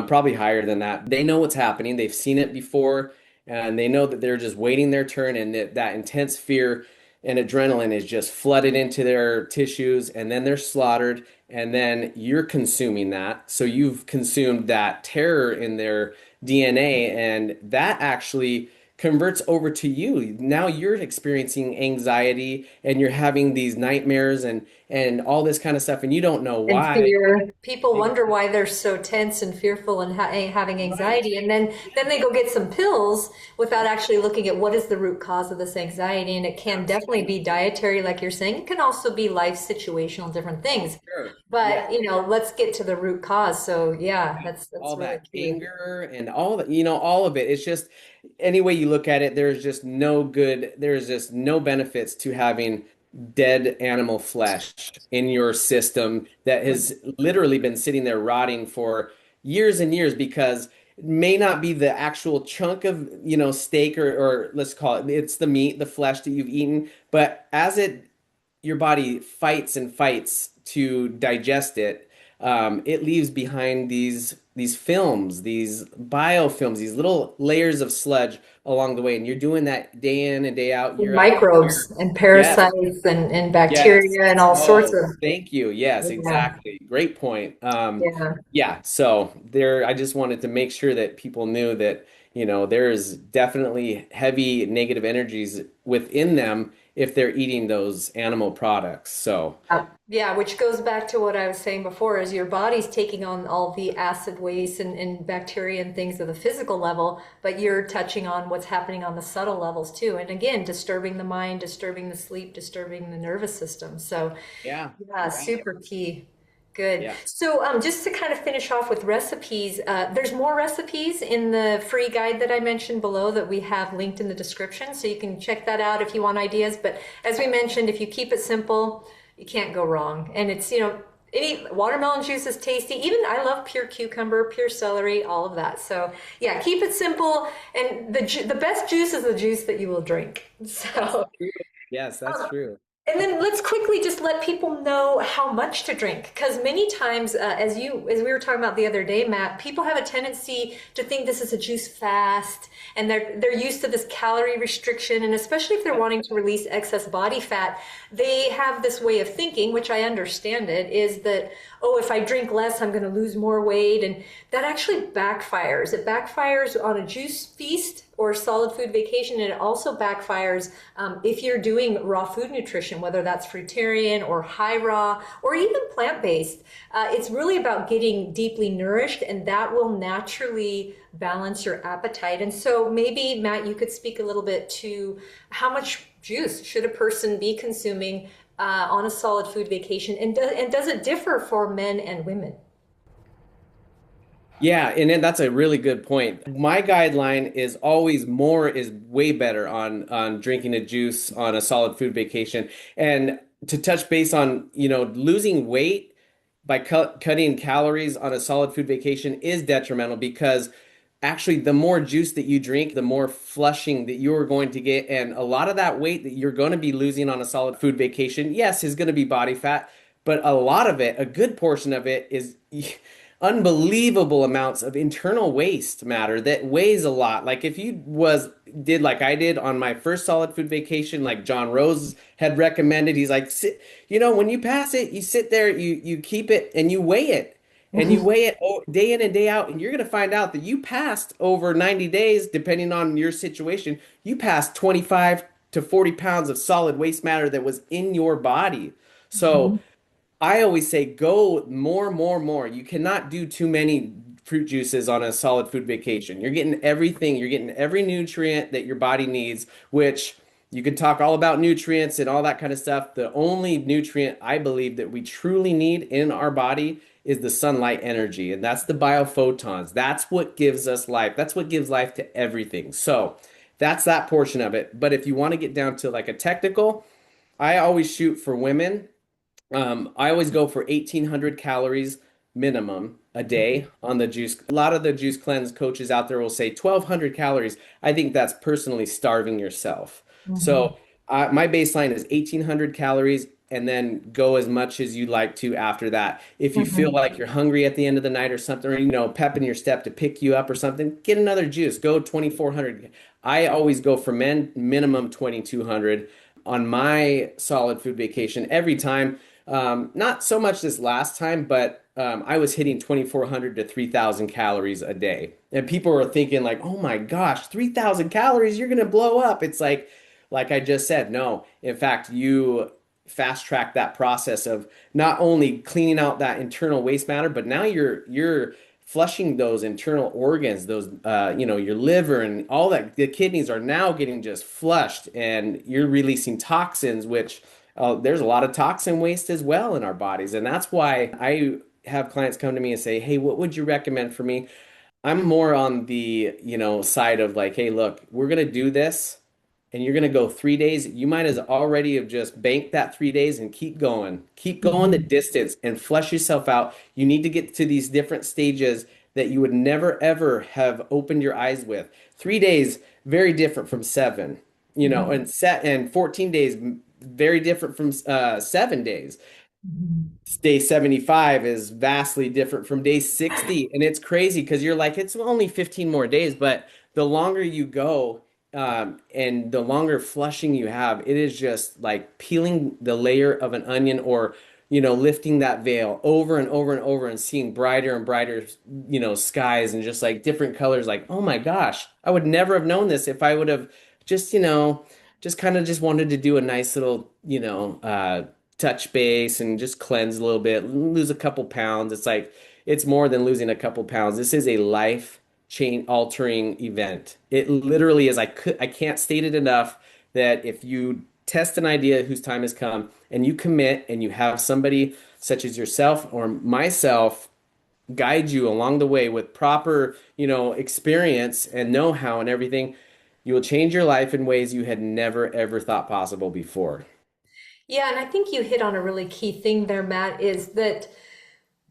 B: probably higher than that. They know what's happening. They've seen it before, and they know that they're just waiting their turn, and that intense fear and adrenaline is just flooded into their tissues, and then they're slaughtered, and then you're consuming that. So you've consumed that terror in their DNA, and that actually converts over to you. Now you're experiencing anxiety, and you're having these nightmares and all this kind of stuff, and you don't know
A: and
B: why.
A: fear. People wonder why they're so tense and fearful and having
B: Right.
A: anxiety, and then they go get some pills without actually looking at what is the root cause of this anxiety. And it can definitely be dietary, like you're saying. It can also be life situational, different things.
B: Sure. Yeah.
A: But let's get to the root cause. So yeah, that's
B: All
A: really
B: that
A: key.
B: anger and all that, all of it. It's just any way you look at it, there's just no benefits to having dead animal flesh in your system that has literally been sitting there rotting for years and years, because it may not be the actual chunk of, steak, or let's call it's the meat, the flesh that you've eaten, but as your body fights and fights to digest it, it leaves behind these films, these biofilms, these little layers of sludge along the way, and you're doing that day in and day out, year after year.
A: Microbes and
B: Yes,
A: parasites and
B: yes.
A: bacteria and all sorts
B: Oh,
A: of,
B: thank you. Yes,
A: yeah,
B: exactly. Great point.
A: yeah.
B: Yeah. So I just wanted to make sure that people knew that, there's definitely heavy negative energies within them, if they're eating those animal products. So,
A: Yeah, which goes back to what I was saying before, is your body's taking on all the acid waste and bacteria and things at the physical level, but you're touching on what's happening on the subtle levels too. And again, disturbing the mind, disturbing the sleep, disturbing the nervous system. So
B: yeah.
A: yeah,
B: Yeah.
A: super key. Good.
B: Yeah.
A: So, just to kind of finish off with recipes, there's more recipes in the free guide that I mentioned below that we have linked in the description. So you can check that out if you want ideas. But as we mentioned, if you keep it simple, you can't go wrong. And it's, any watermelon juice is tasty. Even I love pure cucumber, pure celery, all of that. So yeah, keep it simple. And the best juice is the juice that you will drink.
B: That's
A: So.
B: true. Yes, that's true.
A: And then let's quickly just let people know how much to drink, because many times, as we were talking about the other day, Matt, people have a tendency to think this is a juice fast, and they're used to this calorie restriction, and especially if they're wanting to release excess body fat, they have this way of thinking, which I understand it, is that, oh, if I drink less, I'm going to lose more weight, and that actually backfires. It backfires on a juice feast or solid food vacation, and it also backfires if you're doing raw food nutrition, whether that's fruitarian or high raw or even plant-based. It's really about getting deeply nourished, and that will naturally balance your appetite. And so maybe, Matt, you could speak a little bit to how much juice should a person be consuming on a solid food vacation, and does it differ for men and women?
B: Yeah, and then that's a really good point. My guideline is always more is way better on drinking a juice on a solid food vacation. And to touch base on, losing weight by cutting calories on a solid food vacation is detrimental because actually the more juice that you drink, the more flushing that you're going to get. And a lot of that weight that you're going to be losing on a solid food vacation, yes, is going to be body fat, but a lot of it, a good portion of it is unbelievable amounts of internal waste matter that weighs a lot. Like if you did like I did on my first solid food vacation, like John Rose had recommended, he's like, sit, when you pass it, you sit there, you keep it and you weigh it. And you weigh it day in and day out, and you're going to find out that you passed over 90 days, depending on your situation, you passed 25 to 40 pounds of solid waste matter that was in your body. So I always say go more, more, more. You cannot do too many fruit juices on a solid food vacation. You're getting everything, you're getting every nutrient that your body needs, which you could talk all about nutrients and all that kind of stuff. The only nutrient I believe that we truly need in our body is the sunlight energy, and that's the biophotons. That's what gives us life. That's what gives life to everything. So that's that portion of it. But if you want to get down to like a technical, I always shoot for women. I always go for 1,800 calories minimum a day on the juice. A lot of the juice cleanse coaches out there will say 1,200 calories. I think that's personally starving yourself. So my baseline is 1,800 calories and then go as much as you like to after that. If you feel like you're hungry at the end of the night or something, or pep in your step to pick you up or something, get another juice. Go 2,400. I always go for men minimum 2,200 on my solid food vacation every time. Not so much this last time, but I was hitting 2,400 to 3,000 calories a day. And people were thinking like, oh my gosh, 3,000 calories, you're going to blow up. It's like I just said, no. In fact, you fast track that process of not only cleaning out that internal waste matter, but now you're flushing those internal organs, those your liver and all that. The kidneys are now getting just flushed, and you're releasing toxins, which there's a lot of toxin waste as well in our bodies. And that's why I have clients come to me and say, hey, what would you recommend for me? I'm more on the, side of like, hey, look, we're going to do this and you're going to go 3 days. You might as already have just banked that 3 days and keep going. Keep going the distance and flush yourself out. You need to get to these different stages that you would never, ever have opened your eyes with. 3 days, very different from seven, and 14 days, very different from 7 days. Day 75 is vastly different from day 60. And it's crazy because you're like, it's only 15 more days. But the longer you go and the longer flushing you have, it is just like peeling the layer of an onion or, lifting that veil over and over and over and seeing brighter and brighter, skies and just like different colors. Like, oh my gosh, I would never have known this if I would have just, just kind of just wanted to do a nice little, touch base and just cleanse a little bit, lose a couple pounds. It's like it's more than losing a couple pounds. This is a life chain altering event. It literally is. I can't state it enough that if you test an idea whose time has come and you commit and you have somebody such as yourself or myself guide you along the way with proper, experience and know-how and everything, you will change your life in ways you had never ever thought possible before.
A: Yeah, and I think you hit on a really key thing there, Matt, is that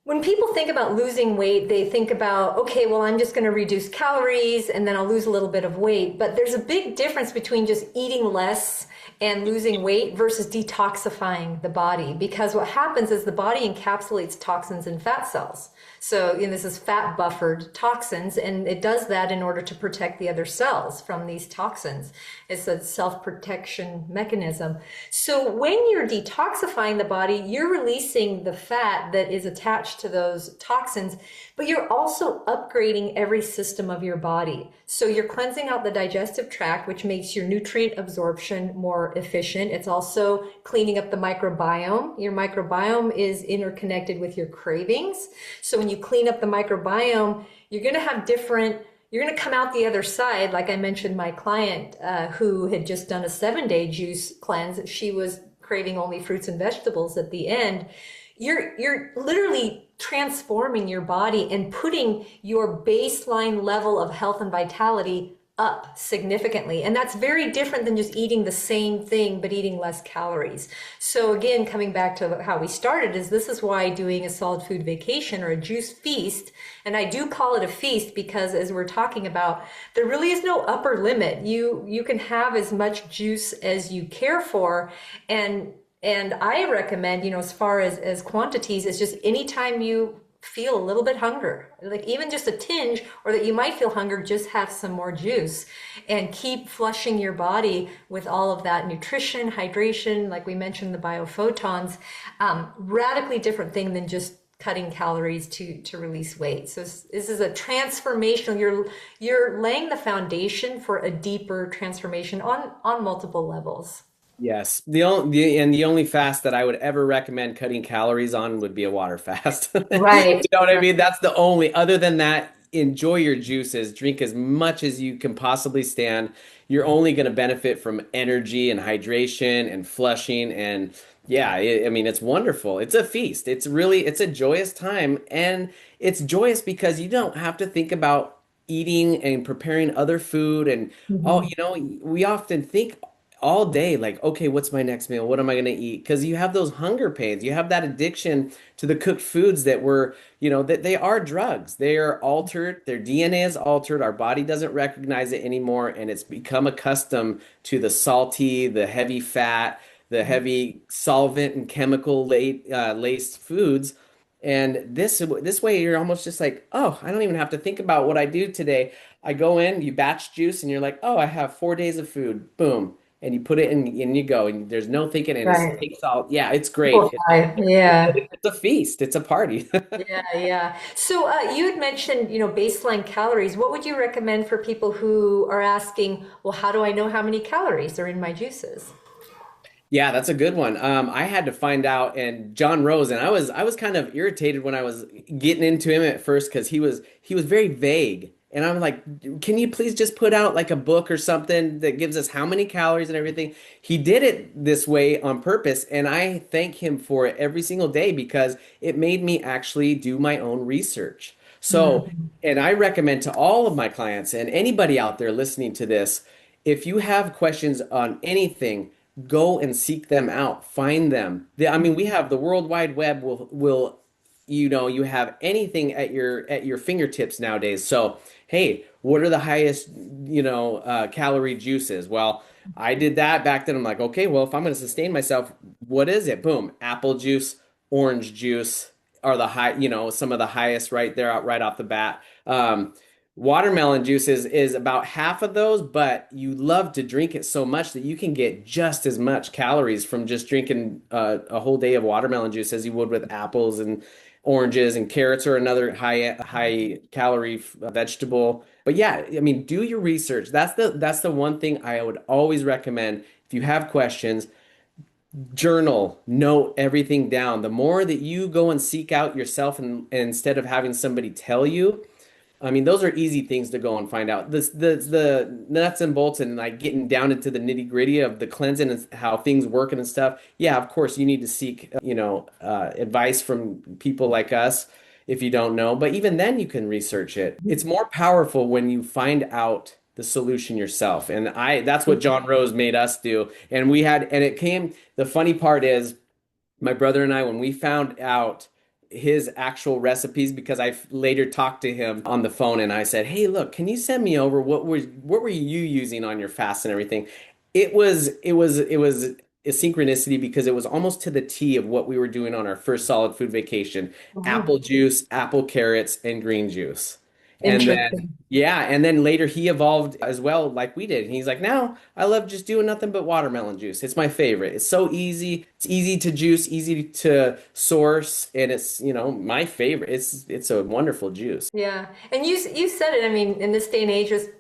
A: when people think about losing weight, they think about, okay, well, I'm just going to reduce calories and then I'll lose a little bit of weight. But there's a big difference between just eating less and losing weight versus detoxifying the body. Because what happens is the body encapsulates toxins in fat cells. So, this is fat buffered toxins, and it does that in order to protect the other cells from these toxins. It's a self-protection mechanism. So when you're detoxifying the body, you're releasing the fat that is attached to those toxins, but you're also upgrading every system of your body. So you're cleansing out the digestive tract, which makes your nutrient absorption more efficient. It's also cleaning up the microbiome. Your microbiome is interconnected with your cravings. So when you clean up the microbiome, you're going to have you're going to come out the other side. Like I mentioned, my client who had just done a 7-day juice cleanse, she was craving only fruits and vegetables at the end. You're literally transforming your body and putting your baseline level of health and vitality up significantly. And that's very different than just eating the same thing, but eating less calories. So again, coming back to how we started, is this is why doing a solid food vacation or a juice feast, and I do call it a feast because as we're talking about, there really is no upper limit. You can have as much juice as you care for. And I recommend, as far as quantities, is just anytime you feel a little bit hunger, like even just a tinge, or that you might feel hunger, just have some more juice and keep flushing your body with all of that nutrition, hydration, like we mentioned, the biophotons, radically different thing than just cutting calories to release weight. So this is a transformational, you're laying the foundation for a deeper transformation on multiple levels.
B: Yes. The only fast that I would ever recommend cutting calories on would be a water fast.
A: Right.
B: You know what I mean? That's the only, other than that, enjoy your juices, drink as much as you can possibly stand. You're only going to benefit from energy and hydration and flushing. And yeah, I mean, it's wonderful. It's a feast. It's a joyous time. And it's joyous because you don't have to think about eating and preparing other food and
A: Mhm.
B: we often think all day like, okay, what's my next meal, what am I going to eat, because you have those hunger pains, you have that addiction to the cooked foods that were, that they are drugs, they are altered, their DNA is altered, our body doesn't recognize it anymore, and it's become accustomed to the salty, the heavy fat, the heavy solvent and chemical laced foods. And this way you're almost just like, oh, I don't even have to think about what I do today. I go in, you batch juice, and you're like, oh, I have 4 days of food. Boom. And you put it in, and you go, and there's no thinking, and it
A: Right.
B: takes all. Yeah, it's great.
A: Simplify. Yeah.
B: It's a feast. It's a party.
A: Yeah, yeah. So you had mentioned, baseline calories. What would you recommend for people who are asking, well, how do I know how many calories are in my juices?
B: Yeah, that's a good one. I had to find out, and John Rose, and I was kind of irritated when I was getting into him at first because he was very vague, and I'm like, can you please just put out like a book or something that gives us how many calories and everything? He did it this way on purpose, and I thank him for it every single day because it made me actually do my own research. So,
A: Mhm.
B: and I recommend to all of my clients and anybody out there listening to this, if you have questions on anything, go and seek them out, find them. I mean, we have the World Wide Web will you have anything at your fingertips nowadays. So, hey, what are the highest, calorie juices? Well, I did that back then. I'm like, okay, well, if I'm going to sustain myself, what is it? Boom, apple juice, orange juice are the high, some of the highest right there, right off the bat. Watermelon juice is about half of those, but you love to drink it so much that you can get just as much calories from just drinking a whole day of watermelon juice as you would with apples and oranges, and carrots are another high calorie vegetable. But yeah, I mean, do your research. That's the one thing I would always recommend. If you have questions, journal, note everything down. The more that you go and seek out yourself, and instead of having somebody tell you, I mean, those are easy things to go and find out. The nuts and bolts and like getting down into the nitty gritty of the cleansing and how things working and stuff. Yeah, of course, you need to seek, advice from people like us if you don't know. But even then, you can research it. It's more powerful when you find out the solution yourself. And that's what John Rose made us do. And it came, the funny part is, my brother and I, when we found out his actual recipes, because I later talked to him on the phone and I said, "Hey, look, can you send me over what were you using on your fast and everything?" It was a synchronicity because it was almost to the T of what we were doing on our first solid food vacation.
A: Oh,
B: Apple juice, apple carrots, and green juice. And then
A: interesting.
B: yeah, and then later he evolved as well, like we did. And he's like, now I love just doing nothing but watermelon juice. It's my favorite. It's so easy. It's easy to juice, easy to source, and it's, my favorite. It's a wonderful juice.
A: Yeah. And you said it. I mean, in this day and age, just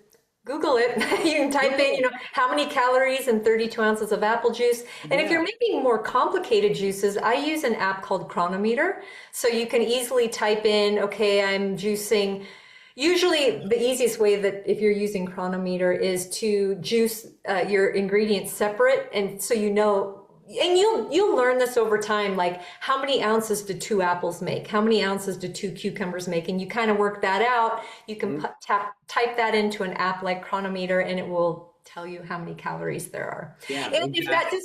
A: Google it. You can type in,
B: Yeah,
A: how many calories in 32 ounces of apple juice. And if
B: yeah,
A: you're making more complicated juices, I use an app called Chronometer. So you can easily type in, okay, I'm juicing. Usually, the easiest way that if you're using Chronometer is to juice your ingredients separate, and so and you'll learn this over time, like how many ounces do two apples make, how many ounces do two cucumbers make, and you kind of work that out. You can
B: mhm,
A: type that into an app like Chronometer, and it will tell you how many calories there are.
B: yeah,
A: And
B: exactly.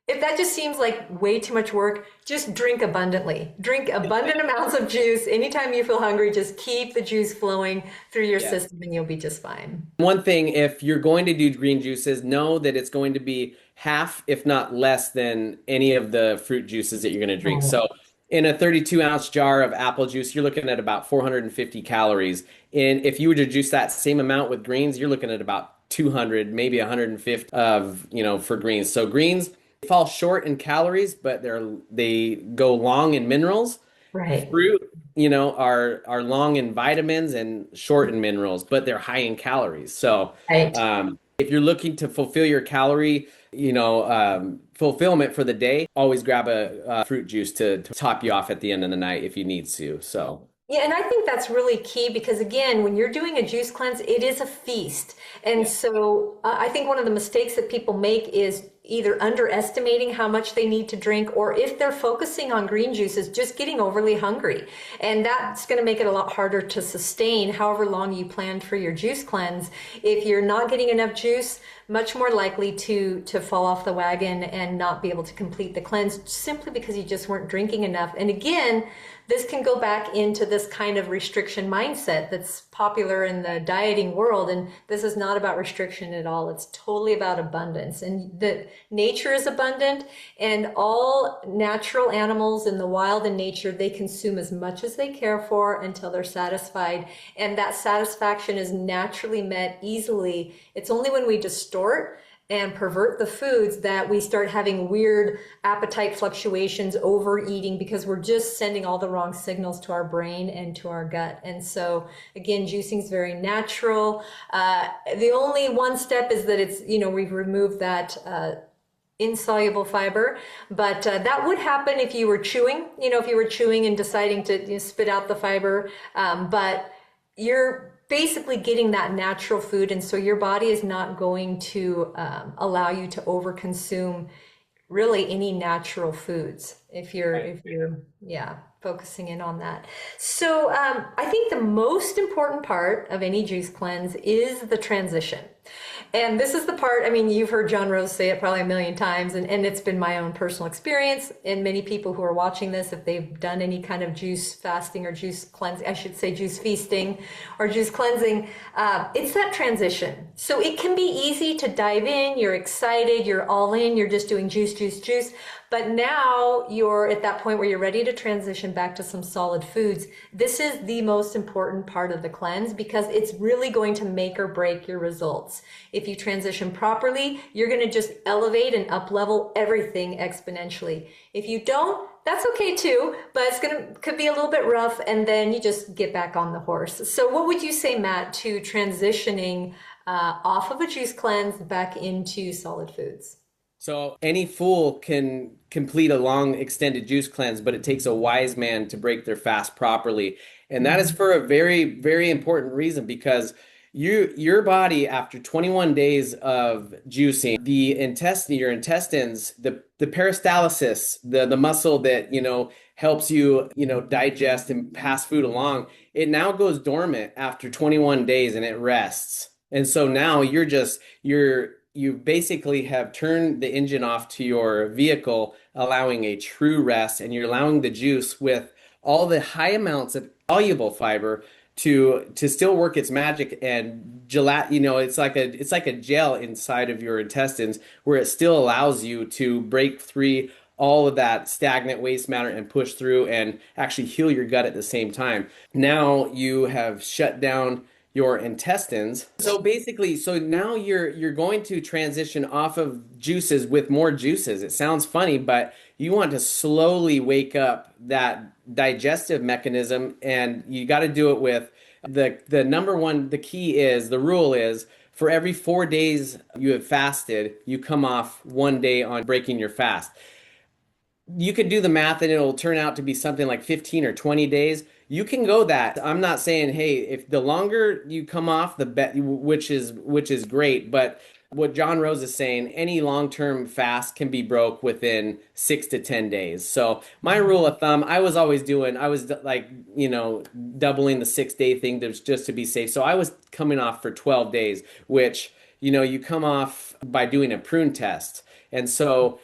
A: if that just seems like way too much work, just drink abundantly. Drink abundant amounts of juice. Anytime you feel hungry, just keep the juice flowing through your
B: Yeah.
A: system and you'll be just fine.
B: One thing, if you're going to do green juices, know that it's going to be half, if not less, than any of the fruit juices that you're going to drink.
A: Oh,
B: So, in a 32-ounce jar of apple juice, you're looking at about 450 calories. And if you were to juice that same amount with greens, you're looking at about 200, maybe 150 of, for greens. So, greens fall short in calories, but they go long in minerals.
A: right,
B: Fruit, are long in vitamins and short in minerals, but they're high in calories. So,
A: right.
B: if you're looking to fulfill your calorie, fulfillment for the day, always grab a fruit juice to top you off at the end of the night if you need to. So,
A: Yeah, and I think that's really key because again, when you're doing a juice cleanse, it is a feast. And
B: yeah.
A: so I think one of the mistakes that people make is either underestimating how much they need to drink, or if they're focusing on green juices, just getting overly hungry. And that's going to make it a lot harder to sustain however long you planned for your juice cleanse. If you're not getting enough juice, much more likely to fall off the wagon and not be able to complete the cleanse simply because you just weren't drinking enough. And again, this can go back into this kind of restriction mindset that's popular in the dieting world. And this is not about restriction at all. It's totally about abundance. And that nature is abundant, and all natural animals in the wild and nature, they consume as much as they care for until they're satisfied. And that satisfaction is naturally met easily. It's only when we distort and pervert the foods that we start having weird appetite fluctuations, overeating, because we're just sending all the wrong signals to our brain and to our gut. And so again, juicing is very natural. The only one step is that we've removed that insoluble fiber, but that would happen if you were chewing, if you were chewing and deciding to spit out the fiber. But you're basically getting that natural food, and so your body is not going to allow you to overconsume really any natural foods if you're focusing in on that. So I think the most important part of any juice cleanse is the transition. And this is the part, I mean, you've heard John Rose say it probably a million times, and it's been my own personal experience. And many people who are watching this, if they've done any kind of juice fasting or juice cleansing, I should say juice feasting or juice cleansing, it's that transition. So it can be easy to dive in, you're excited, you're all in, you're just doing juice, juice, juice. But now you're at that point where you're ready to transition back to some solid foods. This is the most important part of the cleanse because it's really going to make or break your results. If you transition properly, you're going to just elevate and up level everything exponentially. If you don't, that's okay too, but could be a little bit rough, and then you just get back on the horse. So what would you say, Matt, to transitioning off of a juice cleanse back into solid foods?
B: So any fool can complete a long extended juice cleanse, but it takes a wise man to break their fast properly. And that is for a very, very important reason because your body after 21 days of juicing, your intestines, the peristalsis, the muscle that, helps you, digest and pass food along, it now goes dormant after 21 days and it rests. And so now you basically have turned the engine off to your vehicle, allowing a true rest, and you're allowing the juice with all the high amounts of soluble fiber to still work its magic and it's like a gel inside of your intestines where it still allows you to break free all of that stagnant waste matter and push through and actually heal your gut at the same time. Now you have shut down your intestines. So basically, so now you're going to transition off of juices with more juices. It sounds funny, but you want to slowly wake up that digestive mechanism, and you got to do it with the number one, the key is, the rule is for every 4 days you have fasted, you come off one day on breaking your fast. You could do the math and it'll turn out to be something like 15 or 20 days. You can go that. I'm not saying, hey, if the longer you come off, the bet, which is great. But what John Rose is saying, any long-term fast can be broke within 6 to 10 days. So my rule of thumb, I was like, doubling the 6 day thing just to be safe. So I was coming off for 12 days, which, you come off by doing a prune test. And so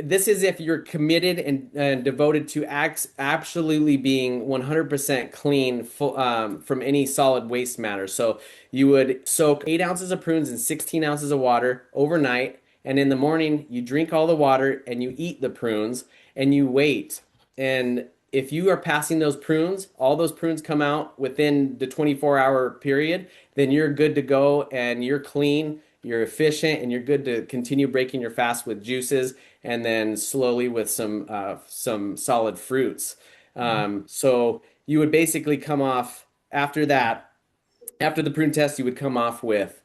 B: this is if you're committed and devoted to absolutely being 100% clean from any solid waste matter. So you would soak 8 ounces of prunes in 16 ounces of water overnight. And in the morning, you drink all the water and you eat the prunes and you wait. And if you are passing those prunes, all those prunes come out within the 24-hour period, then you're good to go and you're clean, you're efficient, and you're good to continue breaking your fast with juices and then slowly with some solid fruits. So you would basically come off after that, after the prune test, you would come off with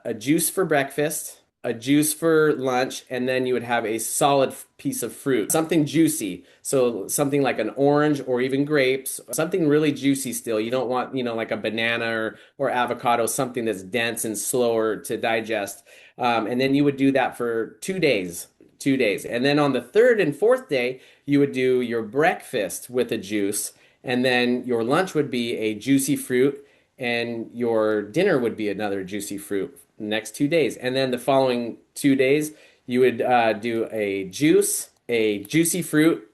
B: a juice for breakfast, a juice for lunch, and then you would have a solid piece of fruit, something juicy. So something like an orange or even grapes, something really juicy still. You don't want, like a banana or avocado, something that's dense and slower to digest. And then you would do that for 2 days. 2 days. And then on the third and fourth day, you would do your breakfast with a juice. And then your lunch would be a juicy fruit. And your dinner would be another juicy fruit the next 2 days. And then the following 2 days, you would do a juicy fruit.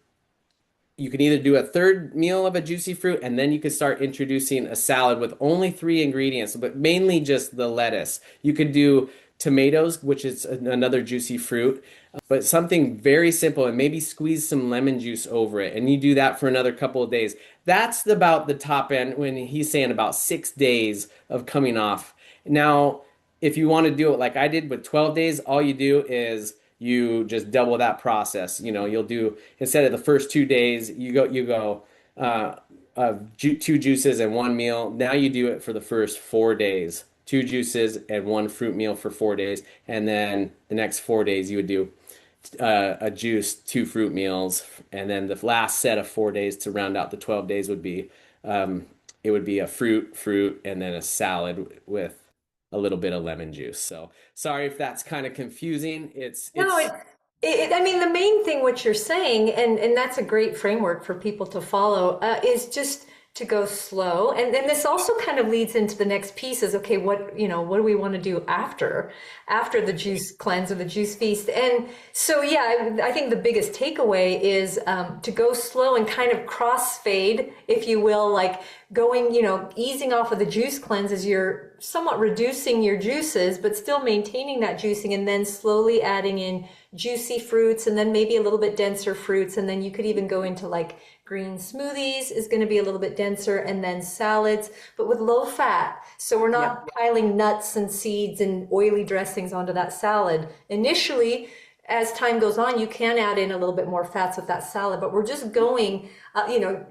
B: You can either do a third meal of a juicy fruit, and then you could start introducing a salad with only 3 ingredients, but mainly just the lettuce. You could do tomatoes, which is another juicy fruit, but something very simple, and maybe squeeze some lemon juice over it. And you do that for another couple of days. That's about the top end when he's saying about 6 days of coming off. Now, if you want to do it like I did with 12 days, all you do is you just double that process. You'll do, instead of the first 2 days, you go two juices and one meal. Now you do it for the first 4 days, 2 juices and one fruit meal for 4 days. And then the next 4 days you would do a juice, 2 fruit meals. And then the last set of 4 days to round out the 12 days would be, it would be a fruit, and then a salad with a little bit of lemon juice. So sorry if that's kind of confusing.
A: No, I mean, the main thing what you're saying, and that's a great framework for people to follow, is just to go slow. And then this also kind of leads into the next piece is, okay, what do we want to do after the juice cleanse or the juice feast? And so, yeah, I think the biggest takeaway is to go slow and kind of crossfade, if you will, like going, easing off of the juice cleanse as you're somewhat reducing your juices, but still maintaining that juicing, and then slowly adding in juicy fruits and then maybe a little bit denser fruits. And then you could even go into like green smoothies is going to be a little bit denser, and then salads, but with low fat. So we're not piling nuts and seeds and oily dressings onto that salad. Initially, as time goes on, you can add in a little bit more fats with that salad, but we're just going,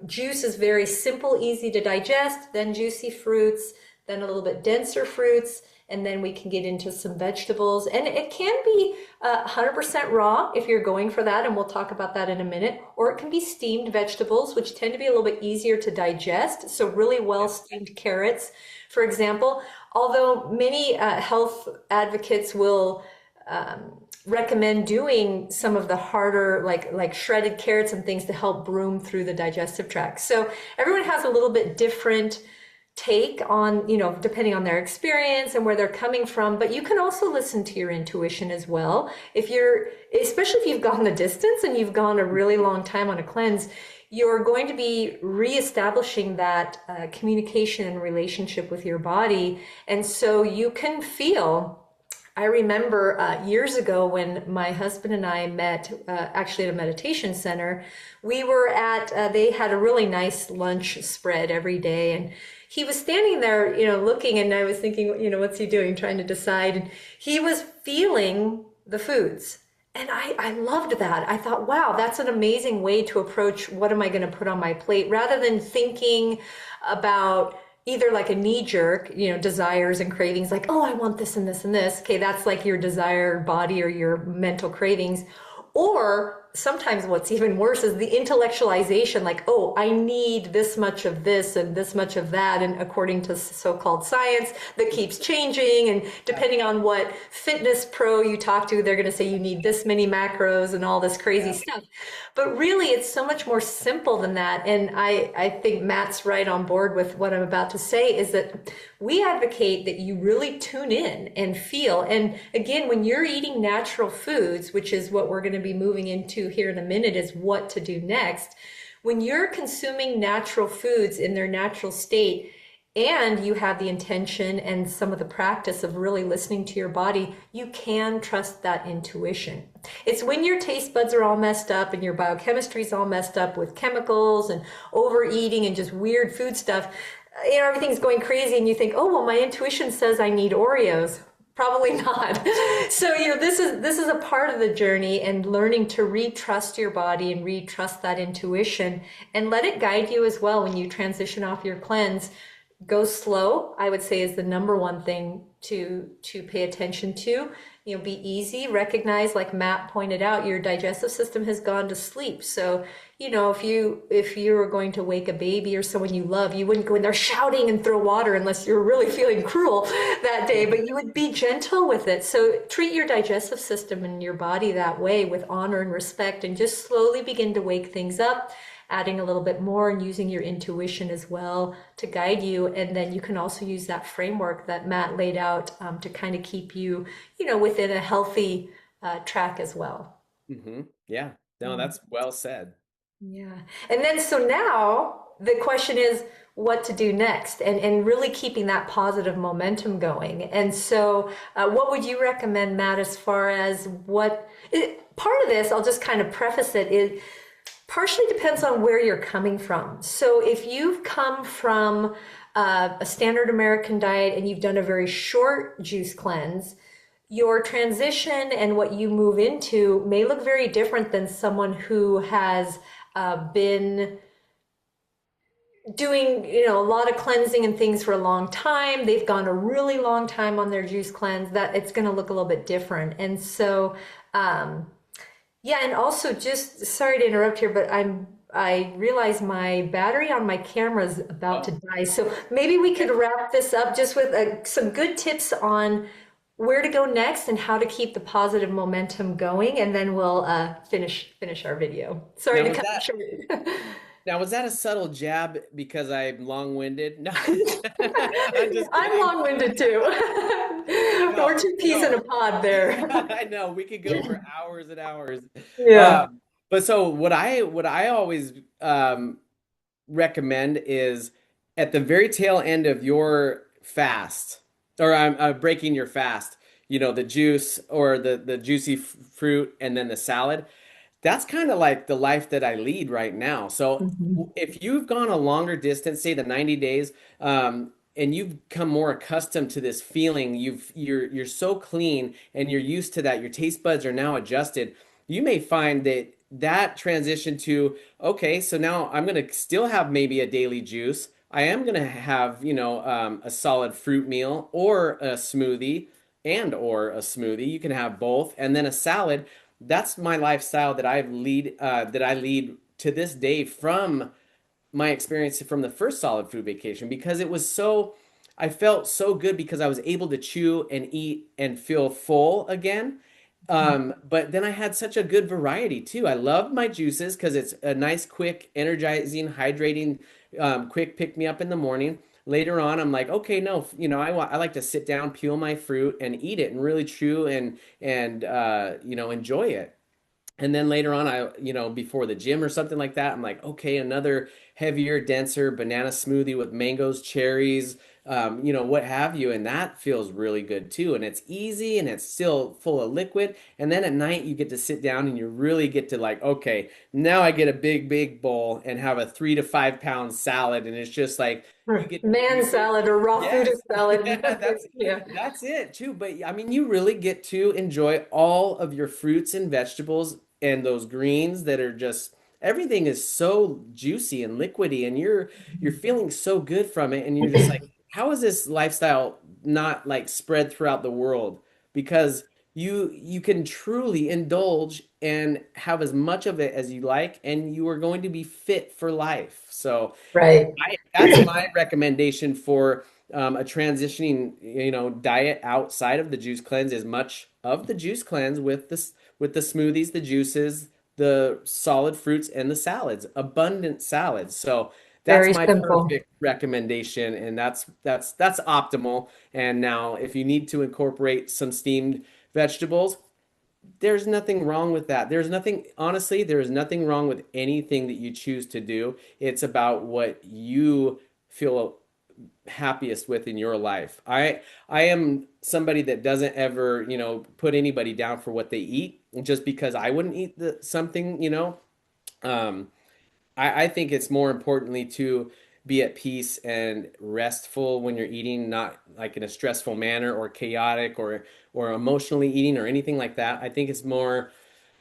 A: juice is very simple, easy to digest, then juicy fruits, then a little bit denser fruits, and then we can get into some vegetables. And it can be 100% raw if you're going for that, and we'll talk about that in a minute. Or it can be steamed vegetables, which tend to be a little bit easier to digest. So really well steamed carrots, for example. Although many health advocates will recommend doing some of the harder, like shredded carrots and things to help broom through the digestive tract. So everyone has a little bit different take on, depending on their experience and where they're coming from. But you can also listen to your intuition as well. Especially if you've gone the distance and you've gone a really long time on a cleanse, you're going to be reestablishing that communication and relationship with your body. And so you can feel. I remember years ago when my husband and I met actually at a meditation center. We were they had a really nice lunch spread every day, and he was standing there, looking, and I was thinking, what's he doing, trying to decide. And he was feeling the foods. And I loved that. I thought, wow, that's an amazing way to approach what am I going to put on my plate, rather than thinking about either like a knee jerk, desires and cravings, like, oh, I want this and this and this. Okay, that's like your desire body or your mental cravings. Or sometimes what's even worse is the intellectualization, like, oh, I need this much of this and this much of that. And according to so-called science that keeps changing, and depending on what fitness pro you talk to, they're going to say you need this many macros and all this crazy stuff. But really, it's so much more simple than that. And I think Matt's right on board with what I'm about to say, is that we advocate that you really tune in and feel. And again, when you're eating natural foods, which is what we're going to be moving into here in a minute, is what to do next. When you're consuming natural foods in their natural state, and you have the intention and some of the practice of really listening to your body, you can trust that intuition. It's when your taste buds are all messed up and your biochemistry is all messed up with chemicals and overeating and just weird food stuff, everything's going crazy, and you think, oh, well, my intuition says I need Oreos. Probably not. So, this is a part of the journey, and learning to retrust your body and retrust that intuition and let it guide you as well when you transition off your cleanse. Go slow, I would say, is the number one thing to pay attention to. Be easy, recognize, like Matt pointed out, your digestive system has gone to sleep. So, if you were going to wake a baby or someone you love, you wouldn't go in there shouting and throw water unless you're really feeling cruel that day, but you would be gentle with it. So treat your digestive system and your body that way, with honor and respect, and just slowly begin to wake things up, adding a little bit more and using your intuition as well to guide you. And then you can also use that framework that Matt laid out to kind of keep you, within a healthy track as well.
B: Mm-hmm. Yeah. No, that's well said.
A: Yeah. And then, so now the question is what to do next, and really keeping that positive momentum going. And so what would you recommend, Matt, as far as part of this, I'll just kind of preface it partially depends on where you're coming from. So if you've come from a standard American diet and you've done a very short juice cleanse, your transition and what you move into may look very different than someone who has been doing, a lot of cleansing and things for a long time. They've gone a really long time on their juice cleanse. That it's going to look a little bit different. And so, yeah, and also, just sorry to interrupt here, but I realize my battery on my camera is about to die. So maybe we could wrap this up just with some good tips on where to go next and how to keep the positive momentum going, and then we'll finish our video. Sorry to cut it short.
B: Now, was that a subtle jab because I'm long-winded? No, I'm just
A: I'm
B: kidding.
A: long-winded too. Or
B: No,
A: two peas in
B: no.
A: a pod there.
B: I know we could go for hours and hours.
A: Yeah.
B: But so what I always recommend is at the very tail end of your fast, or I'm breaking your fast, the juice or the juicy fruit and then the salad. That's kind of like the life that I lead right now. So
A: Mhm.
B: if you've gone a longer distance, say the 90 days, and you've become more accustomed to this feeling, you're so clean and you're used to that, your taste buds are now adjusted, you may find that that transition to, okay, so now I'm going to still have maybe a daily juice. I am going to have, a solid fruit meal or a smoothie or a smoothie. You can have both, and then a salad. That's my lifestyle that I lead to this day from my experience from the first solid food vacation because I felt so good because I was able to chew and eat and feel full again. But then I had such a good variety too. I love my juices because it's a nice, quick, energizing, hydrating, quick pick me up in the morning. Later on, I'm like, okay, no, I like to sit down, peel my fruit, and eat it, and really chew and enjoy it. And then later on, before the gym or something like that, I'm like, okay, another heavier, denser banana smoothie with mangoes, cherries, what have you. And that feels really good too. And it's easy and it's still full of liquid. And then at night, you get to sit down and you really get to like, okay, now I get a big, big bowl and have a 3 to 5 pound salad. And it's just like,
A: Man salad or raw food
B: yes,
A: salad.
B: yeah, that's
A: Yeah.
B: that's it too. But I mean, you really get to enjoy all of your fruits and vegetables and those greens that are just everything is so juicy and liquidy, and you're feeling so good from it, and you're just like, how is this lifestyle not like spread throughout the world? Because you can truly indulge and have as much of it as you like, and you are going to be fit for life. So.
A: Right.
B: That's my recommendation for a transitioning, diet outside of the juice cleanse. As much of the juice cleanse with the smoothies, the juices, the solid fruits, and the salads, abundant salads. So that's
A: Very
B: my
A: simple.
B: perfect recommendation, and that's optimal. And now, if you need to incorporate some steamed vegetables, there's nothing wrong with that. Honestly, there is nothing wrong with anything that you choose to do. It's about what you feel happiest with in your life. I am somebody that doesn't ever, put anybody down for what they eat just because I wouldn't eat something. Um, I think it's more importantly to be at peace and restful when you're eating, not like in a stressful manner or chaotic or emotionally eating or anything like that. I think it's more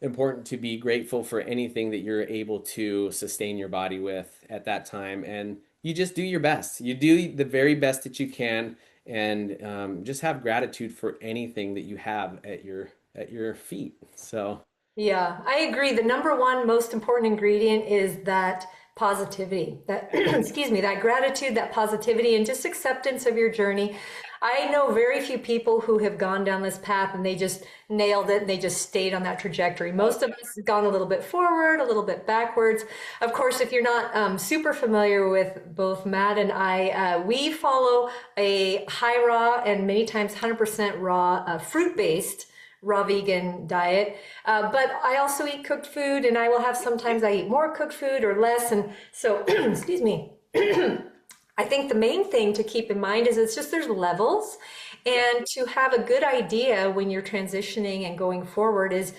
B: important to be grateful for anything that you're able to sustain your body with at that time, and you just do your best. You do the very best that you can, and just have gratitude for anything that you have at your feet. So.
A: Yeah, I agree. The number one most important ingredient is that positivity, that, excuse me, that gratitude, that positivity, and just acceptance of your journey. I know very few people who have gone down this path and they just nailed it and they just stayed on that trajectory.
B: Oh
A: Most of
B: yeah.
A: us have gone a little bit forward, a little bit backwards. Of course, if you're not super familiar with both Matt and I, we follow a high raw and many times 100% raw fruit-based raw vegan diet. But I also eat cooked food, and I will have sometimes I eat more cooked food or less. And so, excuse me. I think the main thing to keep in mind is it's just there's levels,
B: Yeah.
A: and to have a good idea when you're transitioning and going forward is,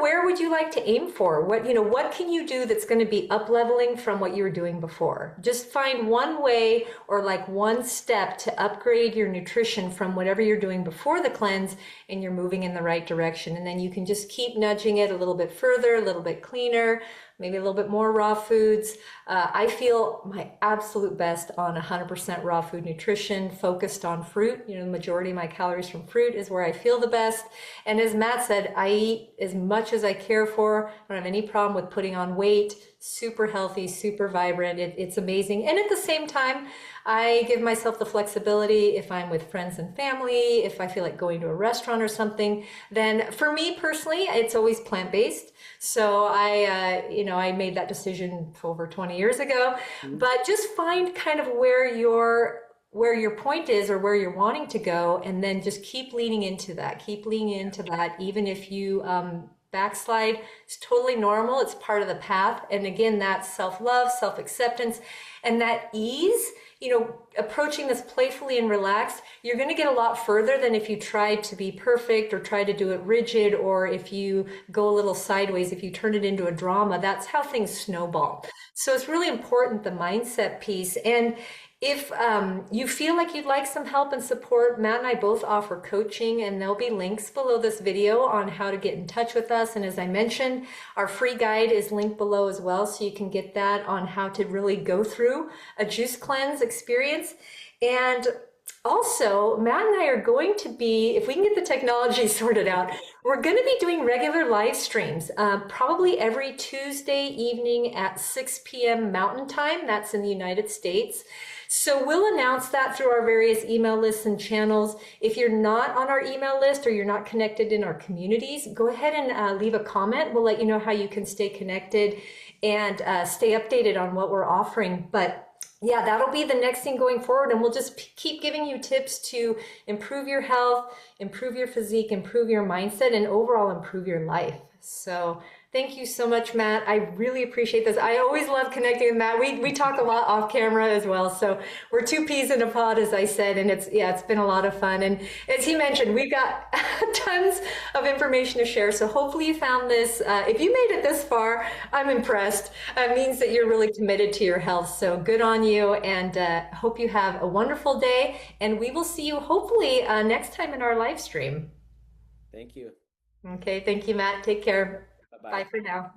A: where would you like to aim for? What can you do that's going to be up leveling from what you were doing before? Just find one way or like one step to upgrade your nutrition from whatever you're doing before the cleanse, and you're moving in the right direction. And then you can just keep nudging it a little bit further, a little bit cleaner, maybe a little bit more raw foods. I feel my absolute best on 100% raw food nutrition, focused on fruit. The majority of my calories from fruit is where I feel the best. And as Matt said, I eat as much as I care for. I don't have any problem with putting on weight. super healthy, super vibrant. It's amazing. And at the same time, I give myself the flexibility if I'm with friends and family, if I feel like going to a restaurant or something, then for me personally, it's always plant-based. So I made that decision over 20 years ago,
B: Mhm.
A: but just find kind of where your point is or where you're wanting to go, and then just keep leaning into that. Keep leaning into that, even if you backslide. It's totally normal. It's part of the path. And again, that's self-love, self-acceptance, and that ease. Approaching this playfully and relaxed, you're going to get a lot further than if you tried to be perfect or try to do it rigid, or if you go a little sideways, if you turn it into a drama. That's how things snowball. So it's really important, the mindset piece. And if you feel like you'd like some help and support, Matt and I both offer coaching, and there'll be links below this video on how to get in touch with us. And as I mentioned, our free guide is linked below as well, so you can get that on how to really go through a juice cleanse experience. And also, Matt and I are going to be, if we can get the technology sorted out, we're going to be doing regular live streams, probably every Tuesday evening at 6 p.m. Mountain Time. That's in the United States. So we'll announce that through our various email lists and channels. If you're not on our email list or you're not connected in our communities, go ahead and leave a comment. We'll let you know how you can stay connected and stay updated on what we're offering. But yeah, that'll be the next thing going forward. And we'll just keep giving you tips to improve your health, improve your physique, improve your mindset, and overall improve your life. So thank you so much, Matt. I really appreciate this. I always love connecting with Matt. We talk a lot off camera as well. So we're two peas in a pod, as I said, and it's been a lot of fun. And as he mentioned, we've got tons of information to share. So hopefully you found this. If you made it this far, I'm impressed. It means that you're really committed to your health. So good on you, and hope you have a wonderful day. And we will see you hopefully next time in our live stream.
B: Thank you.
A: Okay, thank you, Matt. Take care. Bye
B: Bye-bye.
A: for now.